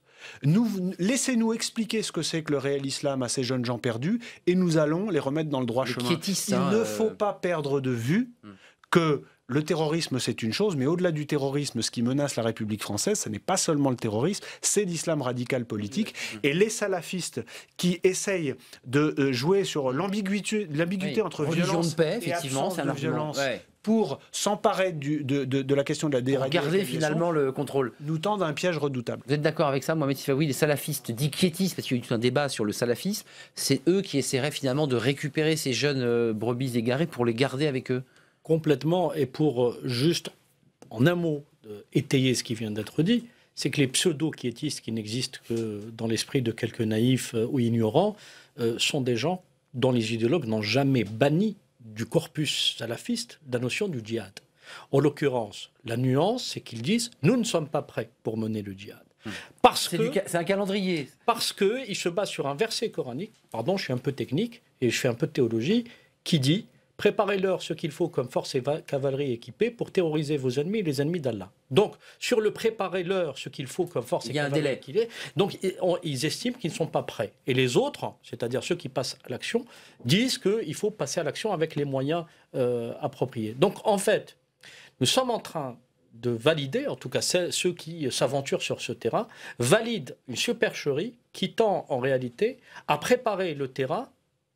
laissez-nous expliquer ce que c'est que le réel islam à ces jeunes gens perdus et nous allons les remettre dans le droit chemin. Il ne faut pas perdre de vue que le terrorisme, c'est une chose, mais au-delà du terrorisme, ce qui menace la République française, ce n'est pas seulement le terrorisme, c'est l'islam radical politique. Et les salafistes qui essayent de jouer sur l'ambiguïté entre violence de paix, et absence de violence pour s'emparer de la question de la déradicalisation, garder finalement le contrôle, nous tendent à un piège redoutable. Vous êtes d'accord avec ça, Mohamed Sifaoui? Les salafistes dits quiétistes, parce qu'il y a eu tout un débat sur le salafisme, c'est eux qui essaieraient finalement de récupérer ces jeunes brebis égarées pour les garder avec eux? Complètement, et pour juste, en un mot, étayer ce qui vient d'être dit, c'est que les pseudo-quiétistes qui n'existent que dans l'esprit de quelques naïfs ou ignorants sont des gens dont les idéologues n'ont jamais banni du corpus salafiste la notion du djihad. En l'occurrence, la nuance, c'est qu'ils disent « nous ne sommes pas prêts pour mener le djihad ». C'est un calendrier. Parce qu'il se base sur un verset coranique, pardon, je suis un peu technique et je fais un peu de théologie, qui dit « préparez-leur ce qu'il faut comme force et cavalerie équipée pour terroriser vos ennemis et les ennemis d'Allah ». Donc, sur le préparez-leur ce qu'il faut comme force et cavalerie équipée, donc ils estiment qu'ils ne sont pas prêts. Et les autres, c'est-à-dire ceux qui passent à l'action, disent qu'il faut passer à l'action avec les moyens appropriés. Donc, en fait, nous sommes en train de valider, en tout cas ceux qui s'aventurent sur ce terrain, valident une supercherie qui tend en réalité à préparer le terrain,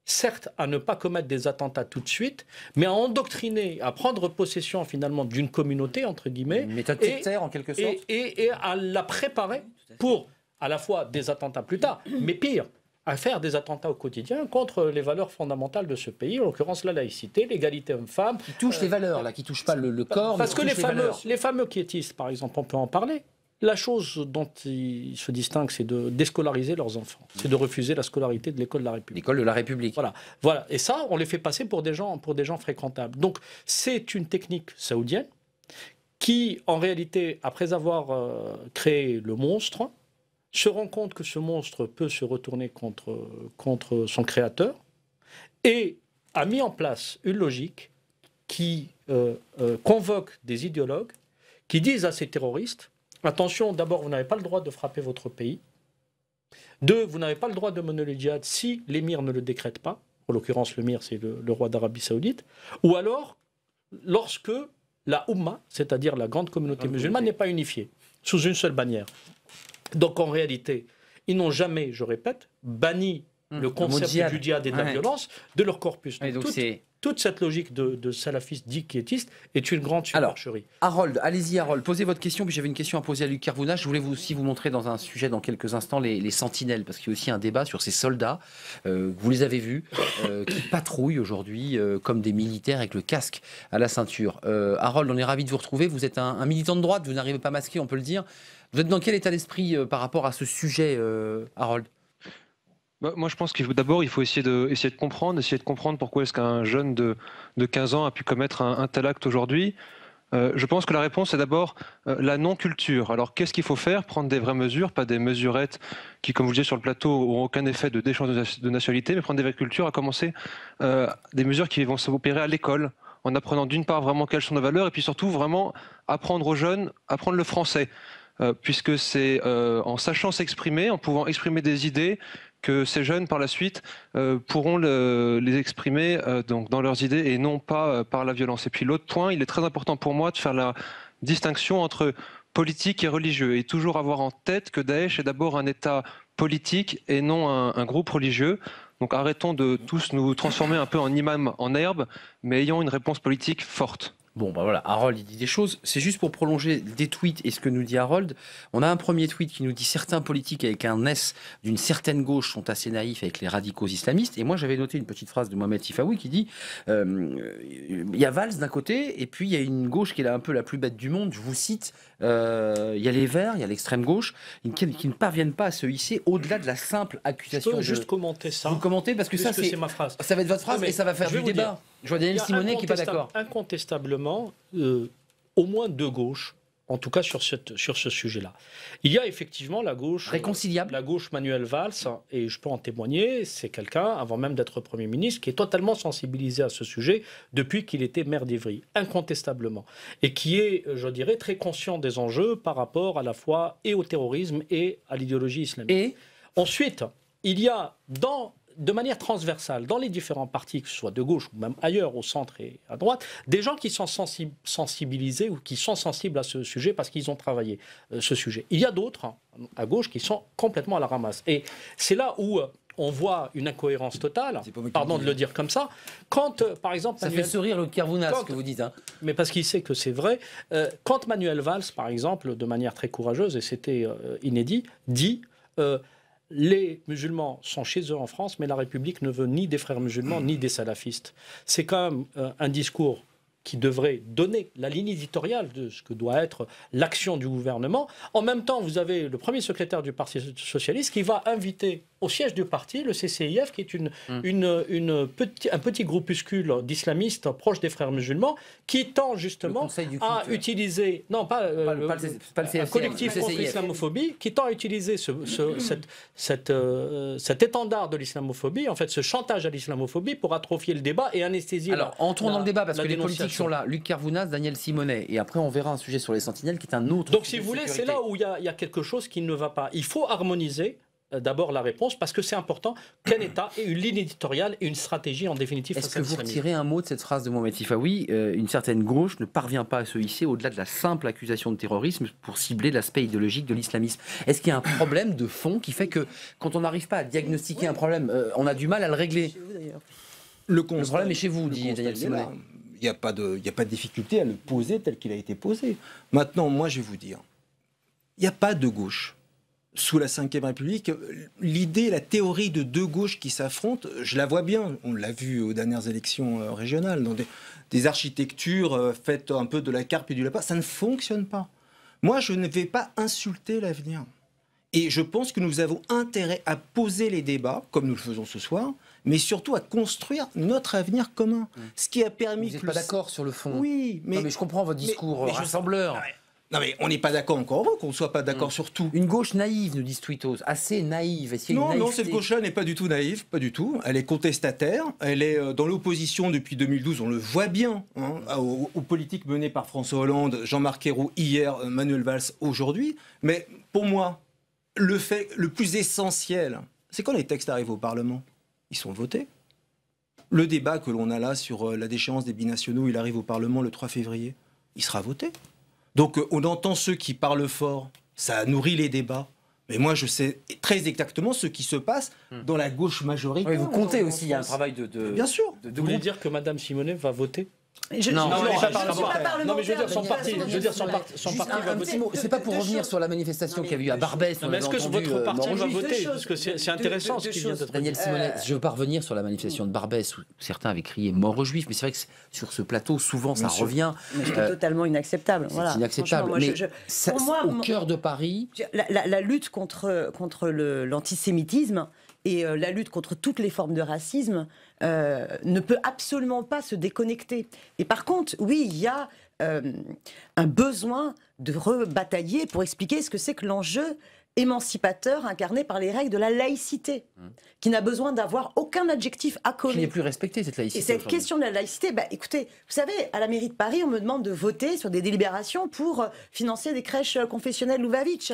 certes à ne pas commettre des attentats tout de suite, mais à endoctriner, à prendre possession finalement d'une communauté, entre guillemets, une méthode sectaire en quelque sorte, et à la préparer pour à la fois des attentats plus tard, mais pire, à faire des attentats au quotidien contre les valeurs fondamentales de ce pays, en l'occurrence la laïcité, l'égalité homme-femme. Qui touchent les valeurs, là, qui ne touchent pas le corps, parce mais que les fameux quiétistes, par exemple, on peut en parler. La chose dont ils se distinguent, c'est de déscolariser leurs enfants. C'est de refuser la scolarité de l'école de la République. L'école de la République. Voilà. Et ça, on les fait passer pour des gens fréquentables. Donc, c'est une technique saoudienne qui, en réalité, après avoir créé le monstre, se rend compte que ce monstre peut se retourner contre son créateur et a mis en place une logique qui convoque des idéologues qui disent à ces terroristes, attention, d'abord, vous n'avez pas le droit de frapper votre pays. 2, vous n'avez pas le droit de mener le djihad si l'émir ne le décrète pas. En l'occurrence, l'émir, c'est le roi d'Arabie Saoudite. Ou alors, lorsque la Oumma, c'est-à-dire la grande communauté musulmane, n'est pas unifiée, sous une seule bannière. Donc, en réalité, ils n'ont jamais, je répète, banni le concept du djihad et de la violence de leur corpus. Donc, toute cette logique de salafistes dits quiétistes est une grande supercherie. Alors, Harold, allez-y Harold, posez votre question, puis j'avais une question à poser à Luc Kervounas. Je voulais aussi vous montrer dans un sujet dans quelques instants les sentinelles, parce qu'il y a aussi un débat sur ces soldats, vous les avez vus, qui patrouillent aujourd'hui comme des militaires avec le casque à la ceinture. Harold, on est ravis de vous retrouver, vous êtes un militant de droite, vous n'arrivez pas masqué, on peut le dire. Vous êtes dans quel état d'esprit par rapport à ce sujet, Harold ? Moi, je pense qu'il faut d'abord, il faut essayer de comprendre pourquoi est-ce qu'un jeune de 15 ans a pu commettre un tel acte aujourd'hui. Je pense que la réponse est d'abord la non-culture. Alors, qu'est-ce qu'il faut faire ? Prendre des vraies mesures, pas des mesurettes qui, comme vous le disiez sur le plateau, n'auront aucun effet de d'échange de nationalité, mais prendre des vraies cultures, à commencer des mesures qui vont s'opérer à l'école, en apprenant d'une part vraiment quelles sont nos valeurs, et puis surtout vraiment apprendre aux jeunes, apprendre le français. Puisque c'est en sachant s'exprimer, en pouvant exprimer des idées, que ces jeunes, par la suite, pourront les exprimer donc dans leurs idées et non pas par la violence. Et puis l'autre point, il est très important pour moi de faire la distinction entre politique et religieux, et toujours avoir en tête que Daesh est d'abord un État politique et non un groupe religieux. Donc arrêtons de tous nous transformer un peu en imams en herbe, mais ayons une réponse politique forte. Bon, bah voilà, Harold, il dit des choses. C'est juste pour prolonger des tweets et ce que nous dit Harold. On a un premier tweet qui nous dit « Certains politiques avec un S d'une certaine gauche sont assez naïfs avec les radicaux islamistes ». Et moi, j'avais noté une petite phrase de Mohamed Sifawi qui dit il y a Valls d'un côté et puis il y a une gauche qui est un peu la plus bête du monde. Je vous cite, il y a les Verts, il y a l'extrême gauche qui ne parviennent pas à se hisser au-delà de la simple accusation. Je peux juste commenter ça. Vous commentez parce que ça, c'est ma phrase. Ça va être votre phrase et ça va faire du débat. Je vois Daniel Simonet qui n'est pas d'accord. Incontestablement, au moins deux gauches, en tout cas sur ce sujet-là. Il y a effectivement la gauche réconciliable, la gauche Manuel Valls, et je peux en témoigner, c'est quelqu'un, avant même d'être Premier ministre, qui est totalement sensibilisé à ce sujet depuis qu'il était maire d'Ivry, incontestablement, et qui est, je dirais, très conscient des enjeux par rapport à la fois et au terrorisme et à l'idéologie islamique. Et ensuite, il y a de manière transversale, dans les différents partis, que ce soit de gauche ou même ailleurs, au centre et à droite, des gens qui sont sensibilisés ou qui sont sensibles à ce sujet parce qu'ils ont travaillé ce sujet. Il y a d'autres, à gauche, qui sont complètement à la ramasse. Et c'est là où on voit une incohérence totale, pardon de le dire comme ça, quand, par exemple... Ça fait sourire le Kervounas, ce que vous dites. Hein. Mais parce qu'il sait que c'est vrai. Quand Manuel Valls, par exemple, de manière très courageuse, et c'était inédit, dit... les musulmans sont chez eux en France, mais la République ne veut ni des frères musulmans, ni des salafistes. C'est quand même un discours qui devrait donner la ligne éditoriale de ce que doit être l'action du gouvernement. En même temps, vous avez le premier secrétaire du Parti socialiste qui va inviter au siège du parti le CCIF, qui est un petit groupuscule d'islamistes proche des frères musulmans, qui tend justement à utiliser... Non, pas le un collectif contre l'islamophobie, qui tend à utiliser cet étendard de l'islamophobie, en fait ce chantage à l'islamophobie pour atrophier le débat et anesthésier. Alors, entrons dans le débat, parce que les politiques sont là. Luc Kervounas, Daniel Simonet, et après on verra un sujet sur les sentinelles qui est un autre. Donc si vous voulez, c'est là où il y a quelque chose qui ne va pas. Il faut harmoniser d'abord la réponse, parce que c'est important qu'un État ait une ligne éditoriale et une stratégie en définitive. Est-ce que vous retirez un mot de cette phrase de Mohamed Sifawi, une certaine gauche ne parvient pas à se hisser au-delà de la simple accusation de terrorisme pour cibler l'aspect idéologique de l'islamisme? Est-ce qu'il y a un problème de fond qui fait que quand on n'arrive pas à diagnostiquer un problème, on a du mal à le régler? Le problème est chez vous, dit Daniel Simonet. Il n'y a pas de difficulté à le poser tel qu'il a été posé. Maintenant, moi, je vais vous dire, il n'y a pas de gauche. Sous la Ve République, l'idée, la théorie de deux gauches qui s'affrontent, je la vois bien. On l'a vu aux dernières élections régionales, dans des architectures faites un peu de la carpe et du lapin. Ça ne fonctionne pas. Moi, je ne vais pas insulter l'avenir. Et je pense que nous avons intérêt à poser les débats, comme nous le faisons ce soir, mais surtout à construire notre avenir commun. Ce qui a permis... Vous n'êtes pas d'accord sur le fond? Oui, mais... Non, mais je comprends votre discours rassembleur. Non mais on n'est pas d'accord encore heureux qu'on ne soit pas d'accord sur tout. Une gauche naïve, nous disent Twittos, assez naïve. Non, cette gauche-là n'est pas du tout naïve, pas du tout. Elle est contestataire, elle est dans l'opposition depuis 2012, on le voit bien, aux politiques menées par François Hollande, Jean-Marc Ayrault hier, Manuel Valls aujourd'hui. Mais pour moi, le fait le plus essentiel, c'est quand les textes arrivent au Parlement, ils sont votés. Le débat que l'on a là sur la déchéance des binationaux, il arrive au Parlement le 3 février, il sera voté. Donc on entend ceux qui parlent fort, ça nourrit les débats. Mais moi je sais très exactement ce qui se passe dans la gauche majoritaire. Oui, vous comptez aussi, il y a un travail de Bien sûr. Vous voulez dire que Mme Simonet va voter? Mais je veux dire son parti va voter. C'est pas pour revenir sur la manifestation qu'il y a eu à Barbès. Mais est-ce que votre parti va voter? Parce que c'est intéressant ce qui vient d'être dit. Daniel Simonet, je veux pas revenir sur la manifestation de Barbès où certains avaient crié mort aux Juifs, mais c'est vrai que sur ce plateau, souvent ça revient. C'est totalement inacceptable. C'est inacceptable. Mais pour moi, au cœur de Paris, la lutte contre l'antisémitisme et la lutte contre toutes les formes de racisme ne peut absolument pas se déconnecter. Et par contre, oui, il y a un besoin de rebatailler pour expliquer ce que c'est que l'enjeu émancipateur incarné par les règles de la laïcité, qui n'a besoin d'avoir aucun adjectif accolé. Qui n'est plus respectée, cette laïcité. Et cette question de la laïcité, écoutez, vous savez, à la mairie de Paris, on me demande de voter sur des délibérations pour financer des crèches confessionnelles Louvavitch,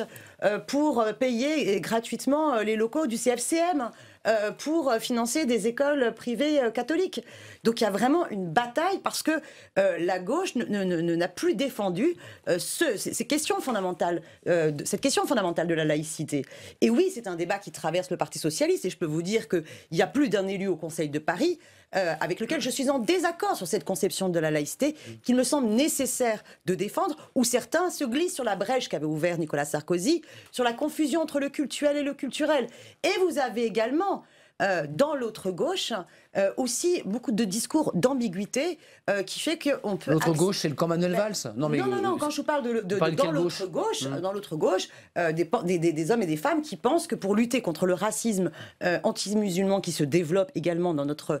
pour payer gratuitement les locaux du CFCM, pour financer des écoles privées catholiques. Donc il y a vraiment une bataille parce que la gauche n'a plus défendu cette question fondamentale de la laïcité. Et oui, c'est un débat qui traverse le Parti socialiste et je peux vous dire qu'il y a plus d'un élu au Conseil de Paris avec lequel je suis en désaccord sur cette conception de la laïcité qu'il me semble nécessaire de défendre, où certains se glissent sur la brèche qu'avait ouvert Nicolas Sarkozy, sur la confusion entre le cultuel et le culturel. Et vous avez également dans l'autre gauche aussi beaucoup de discours d'ambiguïté qui fait qu'on peut... L'autre gauche, c'est le camp Manuel Valls? Non, quand je vous parle dans l'autre gauche, des hommes et des femmes qui pensent que pour lutter contre le racisme anti-musulman qui se développe également dans notre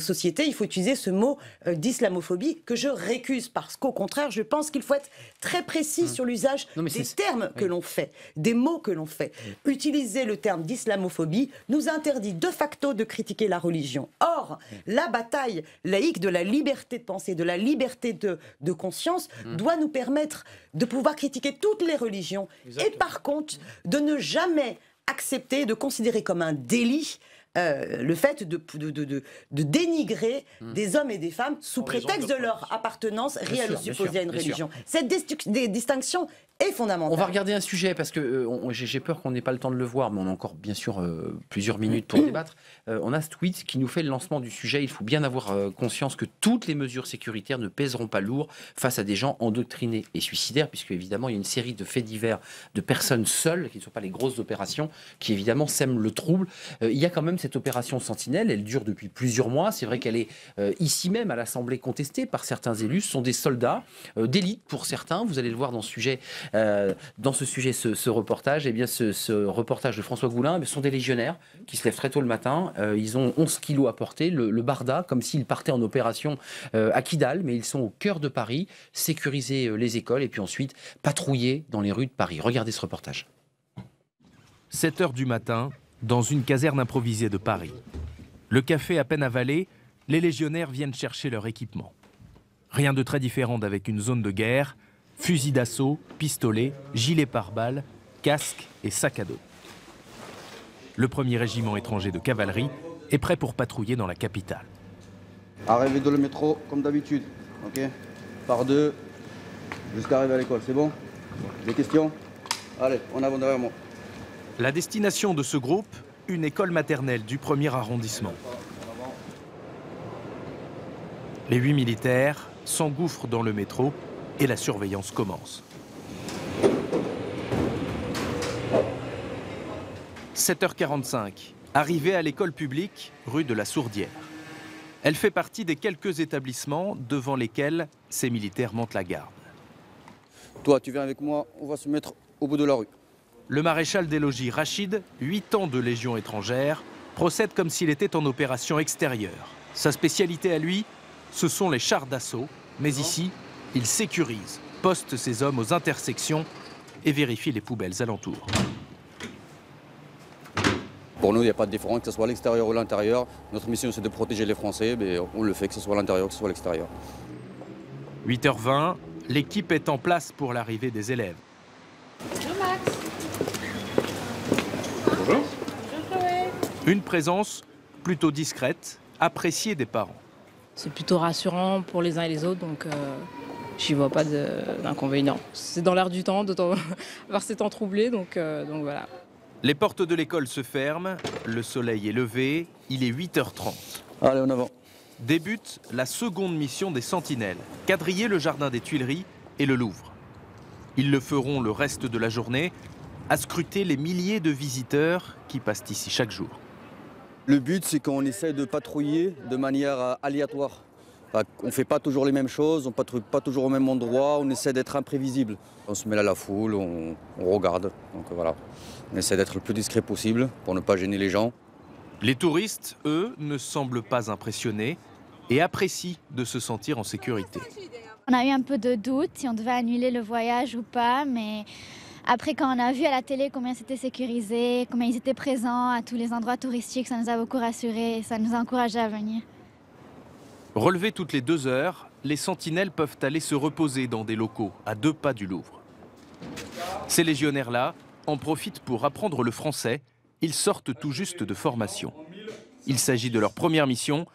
société, il faut utiliser ce mot d'islamophobie que je récuse parce qu'au contraire, je pense qu'il faut être très précis sur l'usage des termes que l'on fait, des mots que l'on fait. Utiliser le terme d'islamophobie nous interdit de facto de critiquer la religion. Or, la bataille laïque de la liberté de penser, de la liberté de conscience, doit nous permettre de pouvoir critiquer toutes les religions. Exactement. Et par contre, de ne jamais accepter, de considérer comme un délit le fait de dénigrer des hommes et des femmes sous prétexte de leur appartenance réelle ou supposée à une religion. Cette distinction est fondamentale. On va regarder un sujet parce que j'ai peur qu'on n'ait pas le temps de le voir, mais on a encore bien sûr plusieurs minutes pour débattre. On a ce tweet qui nous fait le lancement du sujet. Il faut bien avoir conscience que toutes les mesures sécuritaires ne pèseront pas lourd face à des gens endoctrinés et suicidaires, puisque évidemment il y a une série de faits divers de personnes seules, qui ne sont pas les grosses opérations, qui évidemment sèment le trouble. Il y a quand même cette opération Sentinelle, elle dure depuis plusieurs mois. C'est vrai qu'elle est ici même à l'Assemblée contestée par certains élus. Ce sont des soldats d'élite pour certains. Vous allez le voir dans ce sujet, ce reportage. Eh bien, ce reportage de François Goulin, ce sont des légionnaires qui se lèvent très tôt le matin. Ils ont 11 kilos à porter, le barda, comme s'ils partaient en opération à Kidal, mais ils sont au cœur de Paris, sécuriser les écoles et puis ensuite patrouiller dans les rues de Paris. Regardez ce reportage. 7 h du matin, dans une caserne improvisée de Paris. Le café à peine avalé, les légionnaires viennent chercher leur équipement. Rien de très différent d'avec une zone de guerre, fusils d'assaut, pistolets, gilets pare-balles, casques et sacs à dos. Le 1er régiment étranger de cavalerie est prêt pour patrouiller dans la capitale. Arrivez dans le métro comme d'habitude, ok? Par deux, jusqu'à arriver à l'école, c'est bon? Des questions? Allez, on avance derrière moi. La destination de ce groupe, une école maternelle du 1er arrondissement. Les 8 militaires s'engouffrent dans le métro et la surveillance commence. 7h45, arrivée à l'école publique, rue de la Sourdière. Elle fait partie des quelques établissements devant lesquels ces militaires montent la garde. Toi, tu viens avec moi, on va se mettre au bout de la rue. Le maréchal des logis Rachid, 8 ans de Légion étrangère, procède comme s'il était en opération extérieure. Sa spécialité à lui, ce sont les chars d'assaut, mais ici, il sécurise. poste ses hommes aux intersections et vérifie les poubelles alentours. Pour nous, il n'y a pas de différence, que ce soit à l'extérieur ou à l'intérieur. Notre mission, c'est de protéger les Français, mais on le fait, que ce soit à l'intérieur ou que ce soit à l'extérieur. 8h20, l'équipe est en place pour l'arrivée des élèves. Bonjour Max. Bonjour. Bonjour Chloé. Une présence plutôt discrète, appréciée des parents. C'est plutôt rassurant pour les uns et les autres, donc j'y vois pas d'inconvénient. C'est dans l'air du temps, avoir ces temps troublés, donc voilà. Les portes de l'école se ferment, le soleil est levé, il est 8h30. Allez, en avant. Débute la seconde mission des sentinelles, quadriller le jardin des Tuileries et le Louvre. Ils le feront le reste de la journée, à scruter les milliers de visiteurs qui passent ici chaque jour. Le but, c'est qu'on essaie de patrouiller de manière aléatoire. On ne fait pas toujours les mêmes choses, on ne patrouille pas toujours au même endroit, on essaie d'être imprévisible. On se mêle à la foule, on regarde. Donc voilà, on essaie d'être le plus discret possible pour ne pas gêner les gens. Les touristes, eux, ne semblent pas impressionnés et apprécient de se sentir en sécurité. On a eu un peu de doute si on devait annuler le voyage ou pas, mais après quand on a vu à la télé combien c'était sécurisé, combien ils étaient présents à tous les endroits touristiques, ça nous a beaucoup rassurés et ça nous a encouragés à venir. Relevés toutes les 2 heures, les sentinelles peuvent aller se reposer dans des locaux à 2 pas du Louvre. Ces légionnaires-là en profitent pour apprendre le français. Ils sortent tout juste de formation. Il s'agit de leur première mission,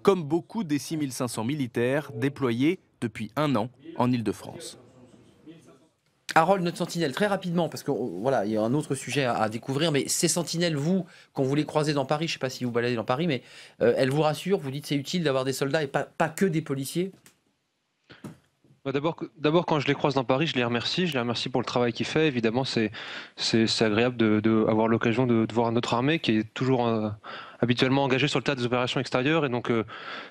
comme beaucoup des 6500 militaires déployés depuis 1 an en Île-de-France. Harold, notre sentinelle, très rapidement, parce que voilà, il y a un autre sujet à découvrir, mais ces sentinelles, vous, quand vous les croisez dans Paris, je ne sais pas si vous baladez dans Paris, mais elles vous rassurent, vous dites c'est utile d'avoir des soldats et pas que des policiers? D'abord, quand je les croise dans Paris, je les remercie pour le travail qu'ils font. Évidemment, c'est agréable d'avoir l'occasion de voir notre armée qui est toujours habituellement engagée sur le théâtre des opérations extérieures. Et donc,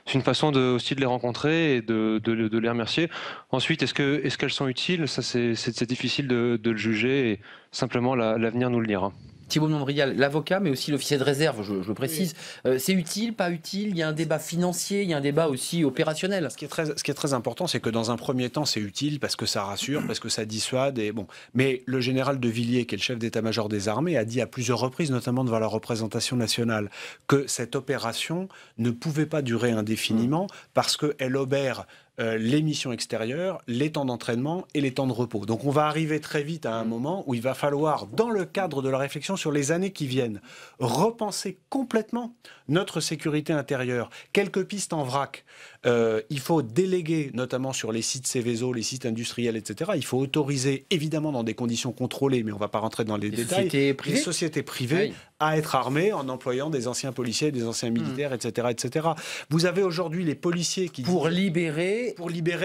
c'est une façon aussi de les rencontrer et de les remercier. Ensuite, est-ce qu'elles sont utiles? Ça, c'est difficile de le juger et simplement l'avenir nous le dira. Thibault de Montbrial, l'avocat, mais aussi l'officier de réserve, je le précise. Oui. C'est utile, pas utile? Il y a un débat financier, il y a un débat aussi opérationnel. Ce qui est très important, c'est que dans un premier temps, c'est utile parce que ça rassure, parce que ça dissuade. Et bon. Mais le général de Villiers, qui est le chef d'état-major des armées, a dit à plusieurs reprises, notamment devant la représentation nationale, que cette opération ne pouvait pas durer indéfiniment parce qu'elle obère les missions extérieures, les temps d'entraînement et les temps de repos. Donc on va arriver très vite à un moment où il va falloir, dans le cadre de la réflexion sur les années qui viennent, repenser complètement notre sécurité intérieure. Quelques pistes en vrac. Il faut déléguer, notamment sur les sites Céveso, les sites industriels, etc. Il faut autoriser, évidemment dans des conditions contrôlées, mais on ne va pas rentrer dans les détails, les sociétés privées à être armées en employant des anciens policiers, des anciens militaires, etc., etc. Vous avez aujourd'hui les policiers qui... Pour libérer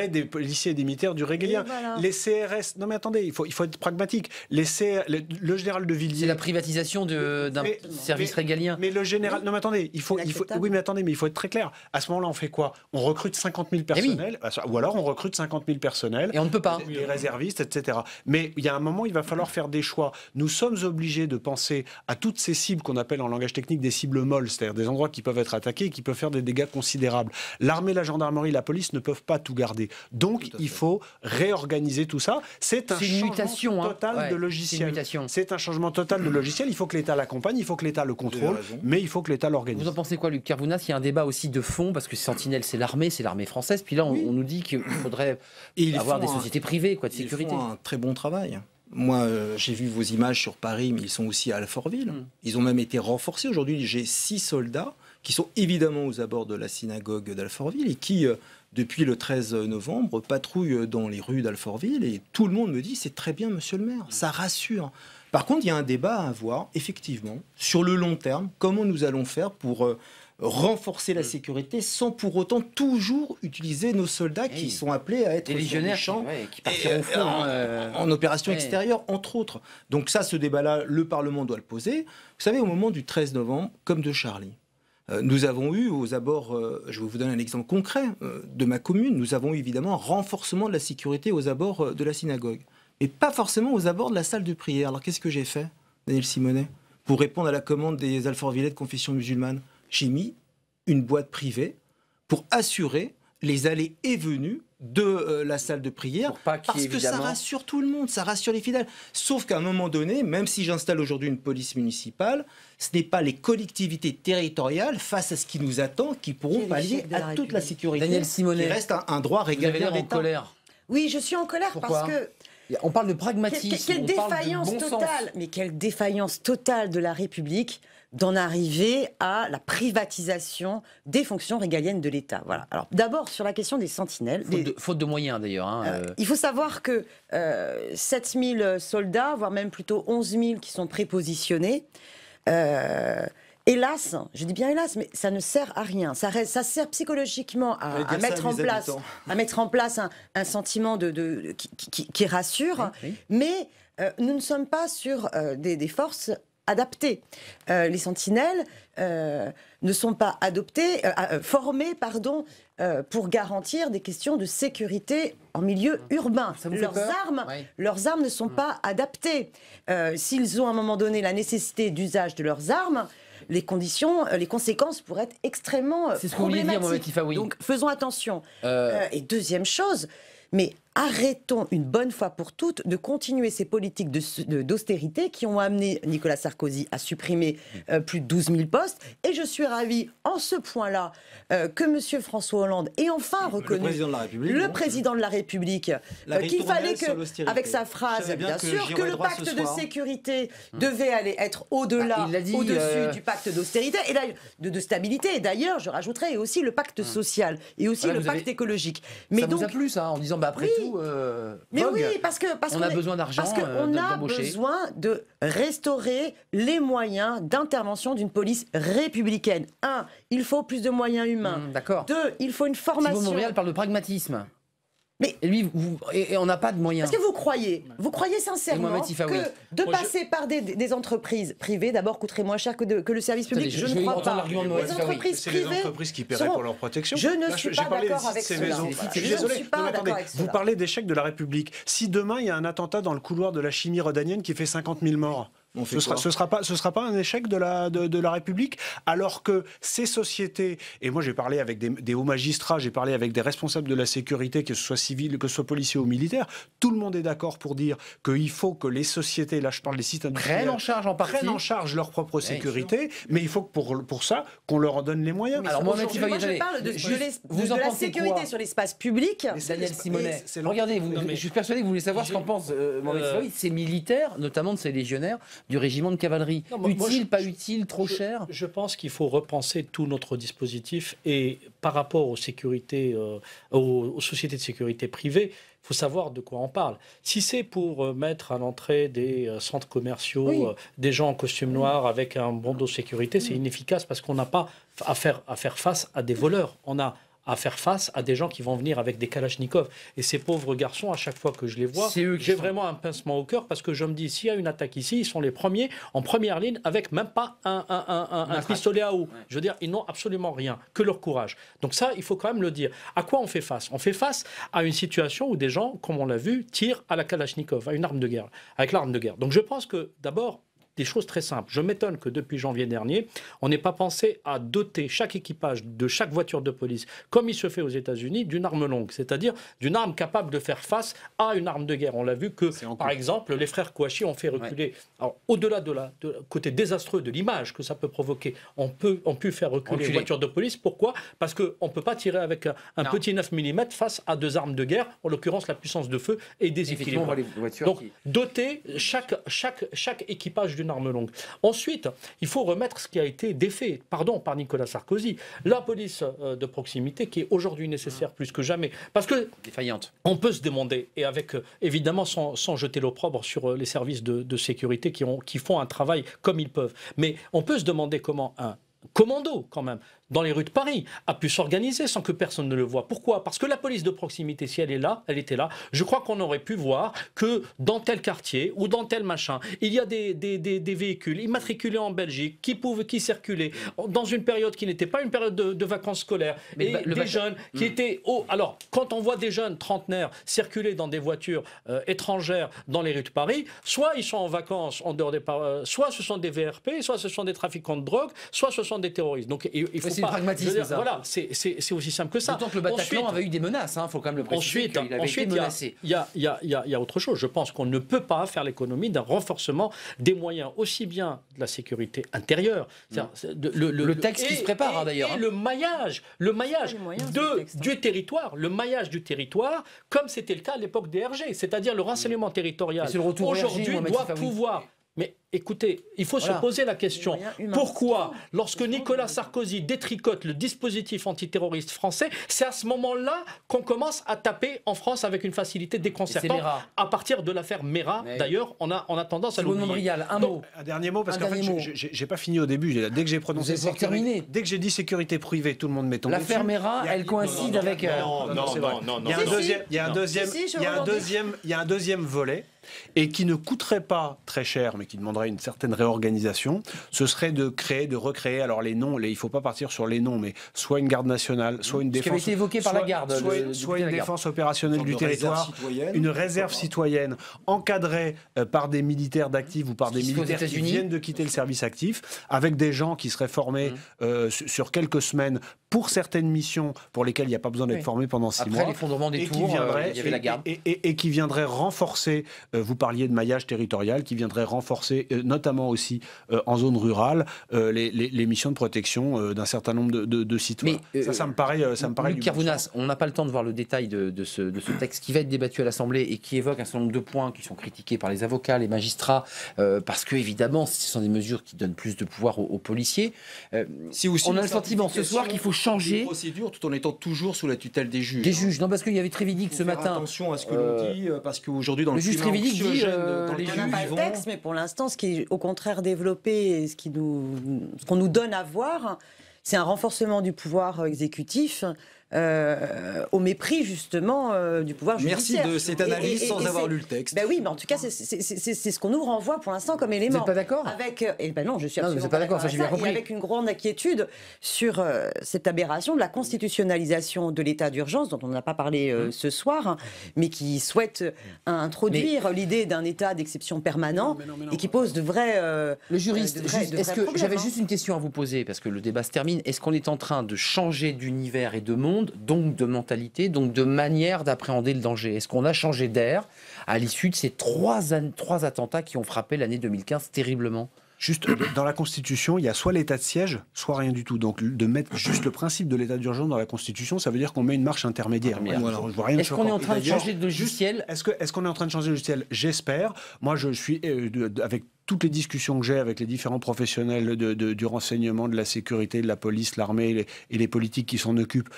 des policiers et des militaires du régalien. Voilà. Les CRS... Non mais attendez, il faut être pragmatique. Le général de Villiers... C'est la privatisation d'un service régalien. Mais le général... Non mais attendez, oui mais attendez, mais il faut être très clair. À ce moment-là, on fait quoi? On recrute 50 000 personnels, ou alors on recrute 50 000 personnels. Et on ne peut pas. Des réservistes, etc. Mais il y a un moment, il va falloir faire des choix. Nous sommes obligés de penser à toutes ces cibles qu'on appelle en langage technique des cibles molles, c'est-à-dire des endroits qui peuvent être attaqués et qui peuvent faire des dégâts considérables. L'armée, la gendarmerie, la police ne peuvent pas tout garder. Donc, il faut réorganiser tout ça. C'est un changement total de logiciel. C'est un changement total de logiciel. Il faut que l'État l'accompagne, il faut que l'État le contrôle, mais il faut que l'État l'organise. Vous en pensez quoi, Luc Carvounas? Il y a un débat aussi de fond, parce que Sentinelle, c'est l'armée française. Puis là, on nous dit qu'il faudrait avoir des sociétés privées de sécurité. Ils font un très bon travail. Moi, j'ai vu vos images sur Paris, mais ils sont aussi à Alfortville. Ils ont même été renforcés. Aujourd'hui, j'ai 6 soldats qui sont évidemment aux abords de la synagogue d'Alfortville et qui, depuis le 13 novembre, patrouillent dans les rues d'Alfortville. Et tout le monde me dit, c'est très bien, monsieur le maire, ça rassure. Par contre, il y a un débat à avoir, effectivement, sur le long terme. Comment nous allons faire pour renforcer la sécurité sans pour autant toujours utiliser nos soldats qui sont appelés à être des légionnaires qui partiront en opération extérieure, entre autres. Donc ça, ce débat-là, le Parlement doit le poser. Vous savez, au moment du 13 novembre, comme de Charlie, nous avons eu aux abords, je vais vous donner un exemple concret de ma commune, nous avons eu évidemment un renforcement de la sécurité aux abords de la synagogue, mais pas forcément aux abords de la salle de prière. Alors qu'est-ce que j'ai fait, Daniel Simonet, pour répondre à la commande des Alfortvillais de confession musulmane? J'ai mis une boîte privée pour assurer les allées et venues de la salle de prière, parce que ça rassure tout le monde, ça rassure les fidèles. Sauf qu'à un moment donné, même si j'installe aujourd'hui une police municipale, ce n'est pas les collectivités territoriales, face à ce qui nous attend, qui pourront pallier à toute la sécurité. Daniel Simonet, qui reste un droit régalien en colère. Oui, je suis en colère. Pourquoi ? Parce que... On parle de pragmatisme, quelle défaillance totale, mais quelle défaillance totale de la République d'en arriver à la privatisation des fonctions régaliennes de l'État. Voilà. Alors d'abord sur la question des sentinelles. Faute de moyens d'ailleurs. Il faut savoir que 7000 soldats, voire même plutôt 11 000 qui sont prépositionnés. Hélas, je dis bien hélas, mais ça ne sert à rien. Ça sert psychologiquement à mettre en place un sentiment qui rassure, mais nous ne sommes pas sur des forces adaptées. Les sentinelles ne sont pas formées pour garantir des questions de sécurité en milieu urbain. Leurs armes ne sont pas adaptées. S'ils ont à un moment donné la nécessité d'usage de leurs armes, les conséquences pourraient être extrêmement problématiques. C'est ce que vous vouliez dire, Mohamed Tifaoui. Donc faisons attention. Et deuxième chose, mais arrêtons une bonne fois pour toutes de continuer ces politiques d'austérité qui ont amené Nicolas Sarkozy à supprimer plus de 12 000 postes. Et je suis ravie, en ce point-là, que M. François Hollande ait enfin reconnu le président de la République, qu'il fallait que, avec sa phrase, bien sûr, que le pacte de sécurité devait être au-delà, au-dessus du pacte d'austérité et de stabilité. Et d'ailleurs, je rajouterais aussi le pacte social et aussi le pacte écologique. Mais ça vous a plu, ça, en disant, après tout, mais oui, parce on a besoin d'argent, parce qu'on a besoin de restaurer les moyens d'intervention d'une police républicaine. 1, il faut plus de moyens humains. 2, il faut une formation. Thibault Monbrial parle de pragmatisme. Mais et lui, on n'a pas de moyens. Est-ce que vous croyez sincèrement que de passer par des entreprises privées, d'abord, coûterait moins cher que le service public? Je ne crois pas. Les entreprises privées, c'est les entreprises qui paieraient pour leur protection. Je ne suis pas d'accord avec cela. Vous parlez d'échec de la République. Si demain il y a un attentat dans le couloir de la chimie rhodanienne qui fait 50 000 morts, ce sera pas un échec de la République, alors que ces sociétés, et moi j'ai parlé avec des hauts magistrats, j'ai parlé avec des responsables de la sécurité, que ce soit civils, que ce soit policiers ou militaires, tout le monde est d'accord pour dire qu'il faut que les sociétés, là je parle des sites industriels, prennent en charge leur propre sécurité, mais il faut que pour ça qu'on leur en donne les moyens. Alors moi je parle de la sécurité sur l'espace public. Daniel Simonet, regardez, je suis persuadé que vous voulez savoir ce qu'en pense Mohamed Tifaoui, ces militaires, notamment de ces légionnaires du régiment de cavalerie. Utile, pas utile, trop cher? Je pense qu'il faut repenser tout notre dispositif et par rapport aux sécurités, aux sociétés de sécurité privées, il faut savoir de quoi on parle. Si c'est pour mettre à l'entrée des centres commerciaux des gens en costume noir avec un bandeau de sécurité, c'est inefficace parce qu'on n'a pas à faire face à des voleurs. On a à faire face à des gens qui vont venir avec des kalachnikovs. Et ces pauvres garçons, à chaque fois que je les vois, j'ai vraiment un pincement au cœur parce que je me dis, s'il y a une attaque ici, ils sont les premiers en première ligne avec même pas un pistolet à eau. Je veux dire, ils n'ont absolument rien, que leur courage. Donc ça, il faut quand même le dire. À quoi on fait face? On fait face à une situation où des gens, comme on l'a vu, tirent à la kalachnikov, à une arme de guerre, avec l'arme de guerre. Donc je pense que d'abord, des choses très simples. Je m'étonne que depuis janvier dernier, on n'ait pas pensé à doter chaque équipage de chaque voiture de police, comme il se fait aux États-Unis, d'une arme longue, c'est-à-dire d'une arme capable de faire face à une arme de guerre. On l'a vu que, par exemple, les frères Kouachi ont fait reculer. Alors, au-delà de côté désastreux de l'image que ça peut provoquer, on pu faire reculer les voitures de police. Pourquoi? Parce qu'on ne peut pas tirer avec un petit 9 mm face à deux armes de guerre, en l'occurrence la puissance de feu est déséquilibrée. Donc, doter chaque équipage d'une arme longue. Ensuite, il faut remettre ce qui a été défait, par Nicolas Sarkozy, la police de proximité qui est aujourd'hui nécessaire plus que jamais. Parce que défaillante. On peut se demander, et avec évidemment sans jeter l'opprobre sur les services de sécurité qui font un travail comme ils peuvent, mais on peut se demander comment un commando, quand même, dans les rues de Paris, a pu s'organiser sans que personne ne le voie. Pourquoi? Parce que la police de proximité, si elle était là, je crois qu'on aurait pu voir que dans tel quartier ou dans tel machin, il y a des véhicules immatriculés en Belgique qui circulaient dans une période qui n'était pas une période de vacances scolaires. Mais et des jeunes qui étaient... Alors, quand on voit des jeunes trentenaires circuler dans des voitures étrangères dans les rues de Paris, soit ils sont en vacances en dehors des... soit ce sont des VRP, soit ce sont des trafiquants de drogue, soit ce sont des terroristes. Donc il faut pas. Pragmatisme, ça. Voilà, c'est aussi simple que ça. D'autant que le Bataclan avait eu des menaces, il faut quand même le préciser. Ensuite, il y a autre chose. Je pense qu'on ne peut pas faire l'économie d'un renforcement des moyens, aussi bien de la sécurité intérieure. Le texte qui se prépare, d'ailleurs. Et le maillage du territoire, comme c'était le cas à l'époque des RG, c'est-à-dire le renseignement territorial. Aujourd'hui, doit pouvoir... Mais écoutez, il faut se poser la question, pourquoi, lorsque Nicolas Sarkozy détricote le dispositif antiterroriste français, c'est à ce moment-là qu'on commence à taper en France avec une facilité déconcertante, à partir de l'affaire Mera. D'ailleurs, on a tendance à l'oublier. Un dernier mot, parce qu'en fait, j'ai pas fini au début. Dès que j'ai prononcé dès que j'ai dit sécurité privée, tout le monde m'est tombé dessus. L'affaire Mera, elle coïncide avec... Non. Il y a un deuxième volet. Et qui ne coûterait pas très cher, mais qui demanderait une certaine réorganisation, ce serait de recréer, alors les noms, il ne faut pas partir sur les noms, mais soit une garde nationale, soit une défense... Ce qui avait été évoqué par la garde. Soit une défense opérationnelle du territoire, une réserve citoyenne, encadrée par des militaires d'actifs ou par des militaires qui viennent de quitter le service actif, avec des gens qui seraient formés sur quelques semaines pour certaines missions pour lesquelles il n'y a pas besoin d'être formé pendant 6 mois. Après l'effondrement des tours, il y avait la garde. Et qui viendraient renforcer, vous parliez de maillage territorial, qui viendrait renforcer, notamment aussi en zone rurale, les missions de protection d'un certain nombre de citoyens. Ça me paraît Luc Carvounas, on n'a pas le temps de voir le détail de ce texte qui va être débattu à l'Assemblée et qui évoque un certain nombre de points qui sont critiqués par les avocats, les magistrats, parce que évidemment, ce sont des mesures qui donnent plus de pouvoir aux policiers. On a le sentiment ce soir qu'il faut changer les procédures tout en étant toujours sous la tutelle des juges. Des juges, non, parce qu'il y avait Trévidic ce matin. Attention à ce que l'on dit, parce qu'aujourd'hui dans le juge Trévidic dit les juges n'a pas le texte, mais pour l'instant, ce qui est au contraire développé, et ce qu'on nous donne à voir, c'est un renforcement du pouvoir exécutif. Au mépris justement du pouvoir judiciaire. Merci de cette analyse sans avoir lu le texte. Ben oui, mais en tout cas, c'est ce qu'on nous renvoie pour l'instant comme élément. Vous n'êtes pas d'accord ? Non, je suis absolument pas d'accord. J'ai bien compris. Avec une grande inquiétude sur cette aberration de la constitutionnalisation de l'état d'urgence, dont on n'a pas parlé ce soir, mais qui souhaite introduire l'idée d'un état d'exception permanent et qui pose de vrais. Le juriste, j'avais juste une question à vous poser, parce que le débat se termine. Est-ce qu'on est en train de changer d'univers et de monde, donc de mentalité, donc de manière d'appréhender le danger? Est-ce qu'on a changé d'air à l'issue de ces trois attentats qui ont frappé l'année 2015 terriblement? Juste, dans la Constitution, il y a soit l'état de siège, soit rien du tout. Donc, de mettre juste le principe de l'état d'urgence dans la Constitution, ça veut dire qu'on met une marche intermédiaire. Est-ce qu'on est en train de changer de logiciel? Est-ce qu'on est en train de changer de logiciel? J'espère. Moi, je suis, avec toutes les discussions que j'ai avec les différents professionnels du renseignement, de la sécurité, de la police, l'armée et les politiques qui s'en occupent,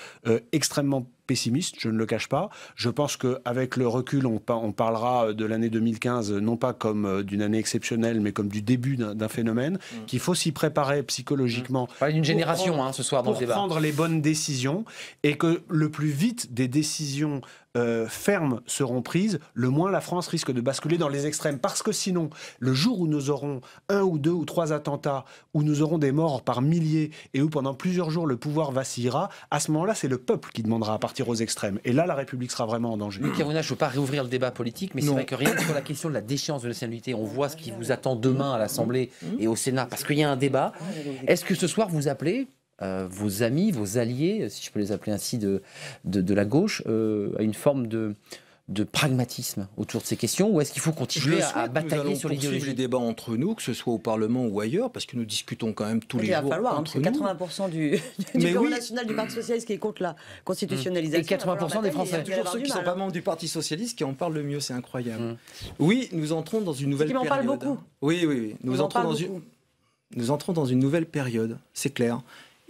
extrêmement pessimiste, je ne le cache pas. Je pense qu'avec le recul, on parlera de l'année 2015, non pas comme d'une année exceptionnelle, mais comme du début d'un phénomène, qu'il faut s'y préparer psychologiquement. On parle d'une génération ce soir dans le débat. Pour prendre les bonnes décisions, et que le plus vite des décisions fermes seront prises, le moins la France risque de basculer dans les extrêmes. Parce que sinon, le jour où nous aurons 1 ou 2 ou 3 attentats, où nous aurons des morts par milliers, et où pendant plusieurs jours le pouvoir vacillera, à ce moment-là, c'est le peuple qui demandera à partir aux extrêmes. Et là, la République sera vraiment en danger. Luc Carvounas, je ne veux pas réouvrir le débat politique, mais c'est vrai que rien que sur la question de la déchéance de nationalité, on voit ce qui vous attend demain à l'Assemblée et au Sénat, parce qu'il y a un débat. Est-ce que ce soir, vous appelez vos amis, vos alliés, si je peux les appeler ainsi, de la gauche, à une forme de pragmatisme autour de ces questions, ou est-ce qu'il faut continuer à batailler sur l'idéologie? Les débats entre nous, que ce soit au Parlement ou ailleurs, parce que nous discutons quand même tous les jours. Il va falloir, c'est 80% du Bureau national du Parti socialiste qui est contre la constitutionnalisation. Et 80% des Français. Toujours ceux qui ne sont pas membres du Parti socialiste qui en parlent le mieux, c'est incroyable. Oui, nous entrons dans une nouvelle période. Qui m'en parlent beaucoup. Oui. Nous entrons dans une nouvelle période, c'est clair.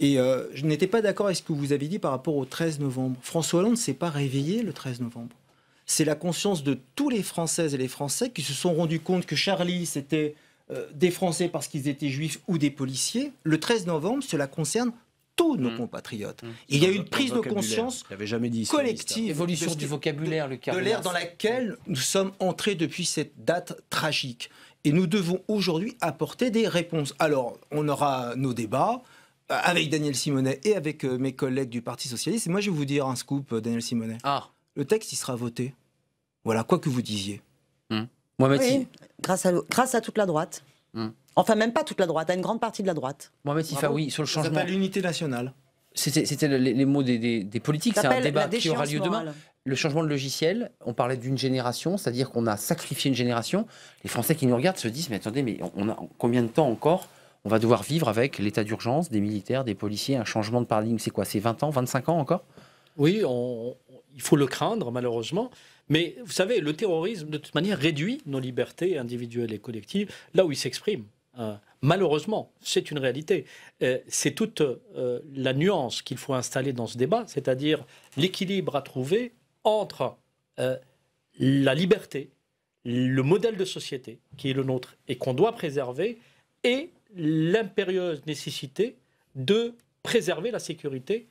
Et je n'étais pas d'accord avec ce que vous avez dit par rapport au 13 novembre. François Hollande ne s'est pas réveillé le 13 novembre. C'est la conscience de tous les Françaises et les Français qui se sont rendus compte que Charlie, c'était des Français parce qu'ils étaient juifs ou des policiers. Le 13 novembre, cela concerne tous nos compatriotes. Et il y a une prise de conscience collective. Évolution du vocabulaire, le de l'ère dans laquelle nous sommes entrés depuis cette date tragique. Et nous devons aujourd'hui apporter des réponses. Alors, on aura nos débats avec Daniel Simonet et avec mes collègues du Parti socialiste. Et moi, je vais vous dire un scoop, Daniel Simonet. Le texte, il sera voté. Voilà, quoi que vous disiez. Oui, grâce à toute la droite. Enfin, même pas toute la droite, à une grande partie de la droite. Mohamed Sifaoui, sur le changement. Ça s'appelle l'unité nationale. C'était les mots des politiques, c'est un débat qui aura lieu demain. Le changement de logiciel, on parlait d'une génération, c'est-à-dire qu'on a sacrifié une génération. Les Français qui nous regardent se disent, mais attendez, mais on a combien de temps encore on va devoir vivre avec l'état d'urgence, des militaires, des policiers, un changement de paradigme, c'est quoi? C'est 20 ans, 25 ans encore? Oui, il faut le craindre, malheureusement. Mais vous savez, le terrorisme, de toute manière, réduit nos libertés individuelles et collectives là où il s'exprime. Malheureusement, c'est une réalité. C'est toute la nuance qu'il faut installer dans ce débat, c'est-à-dire l'équilibre à trouver entre la liberté, le modèle de société qui est le nôtre et qu'on doit préserver, et l'impérieuse nécessité de préserver la sécurité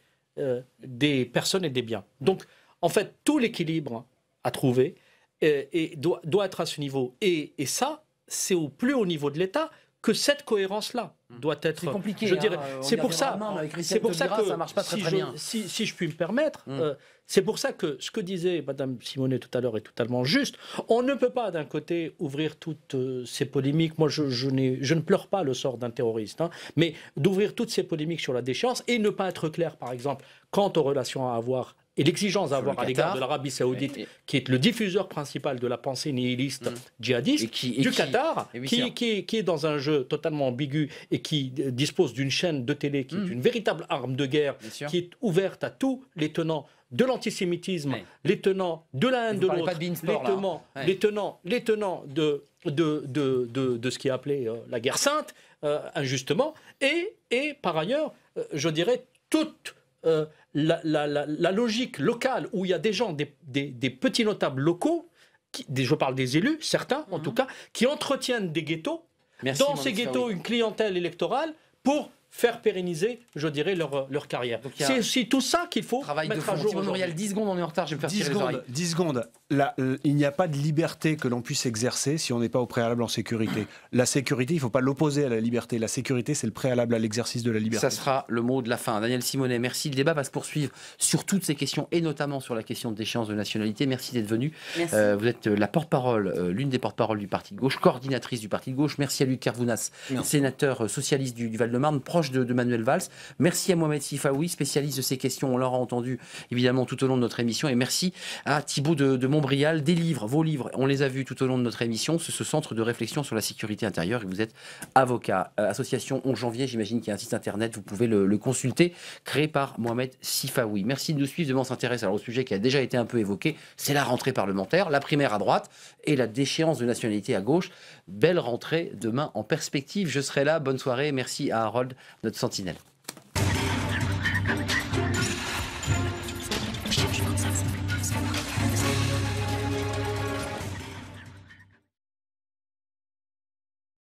des personnes et des biens. Donc, en fait, tout l'équilibre à trouver doit être à ce niveau. Et ça, c'est au plus haut niveau de l'État que cette cohérence-là doit être. C'est compliqué. Je dirais, c'est pour ça. C'est pour ça que ça marche pas très bien. Si je puis me permettre, c'est pour ça que ce que disait Madame Simonet tout à l'heure est totalement juste. On ne peut pas d'un côté ouvrir toutes ces polémiques. Moi, je ne pleure pas le sort d'un terroriste, mais d'ouvrir toutes ces polémiques sur la déchéance et ne pas être clair, par exemple, quant aux relations à avoir et l'exigence à avoir à l'égard de l'Arabie Saoudite, qui est le diffuseur principal de la pensée nihiliste djihadiste, du Qatar, qui est dans un jeu totalement ambigu et qui dispose d'une chaîne de télé qui est une véritable arme de guerre, qui est ouverte à tous les tenants de l'antisémitisme, les tenants de la haine de l'autre, les tenants de ce qui est appelé la guerre sainte, injustement, et par ailleurs, je dirais, toute la logique locale où il y a des gens, des petits notables locaux, je parle des élus, certains en tout cas, qui entretiennent des ghettos, dans ces ghettos une clientèle électorale pour faire pérenniser, je dirais, leur carrière. C'est aussi tout ça qu'il faut mettre à jour. Mémorial, 10 secondes, on est en retard, je vais me faire tirer les oreilles. 10 secondes. Il n'y a pas de liberté que l'on puisse exercer si on n'est pas au préalable en sécurité. La sécurité, il ne faut pas l'opposer à la liberté. La sécurité, c'est le préalable à l'exercice de la liberté. Ça sera le mot de la fin. Daniel Simonet, merci. Le débat va se poursuivre sur toutes ces questions et notamment sur la question de déchéance de nationalité. Merci d'être venu. Vous êtes la porte-parole, l'une des porte-paroles du Parti de gauche, coordinatrice du Parti de gauche. Merci à Luc Kervounas, sénateur socialiste du Val-de-Marne, proche de Manuel Valls. Merci à Mohamed Sifaoui, spécialiste de ces questions. On l'aura entendu évidemment tout au long de notre émission. Et merci à Thibaut de Montbrial. Des livres, vos livres, on les a vus tout au long de notre émission. Ce centre de réflexion sur la sécurité intérieure. Et vous êtes avocat. Association 11 janvier, j'imagine qu'il y a un site internet. Vous pouvez le consulter, créé par Mohamed Sifaoui. Merci de nous suivre. Demain, on s'intéresse au sujet qui a déjà été un peu évoqué. C'est la rentrée parlementaire, la primaire à droite et la déchéance de nationalité à gauche. Belle rentrée demain en perspective. Je serai là. Bonne soirée. Merci à Harold, notre sentinelle.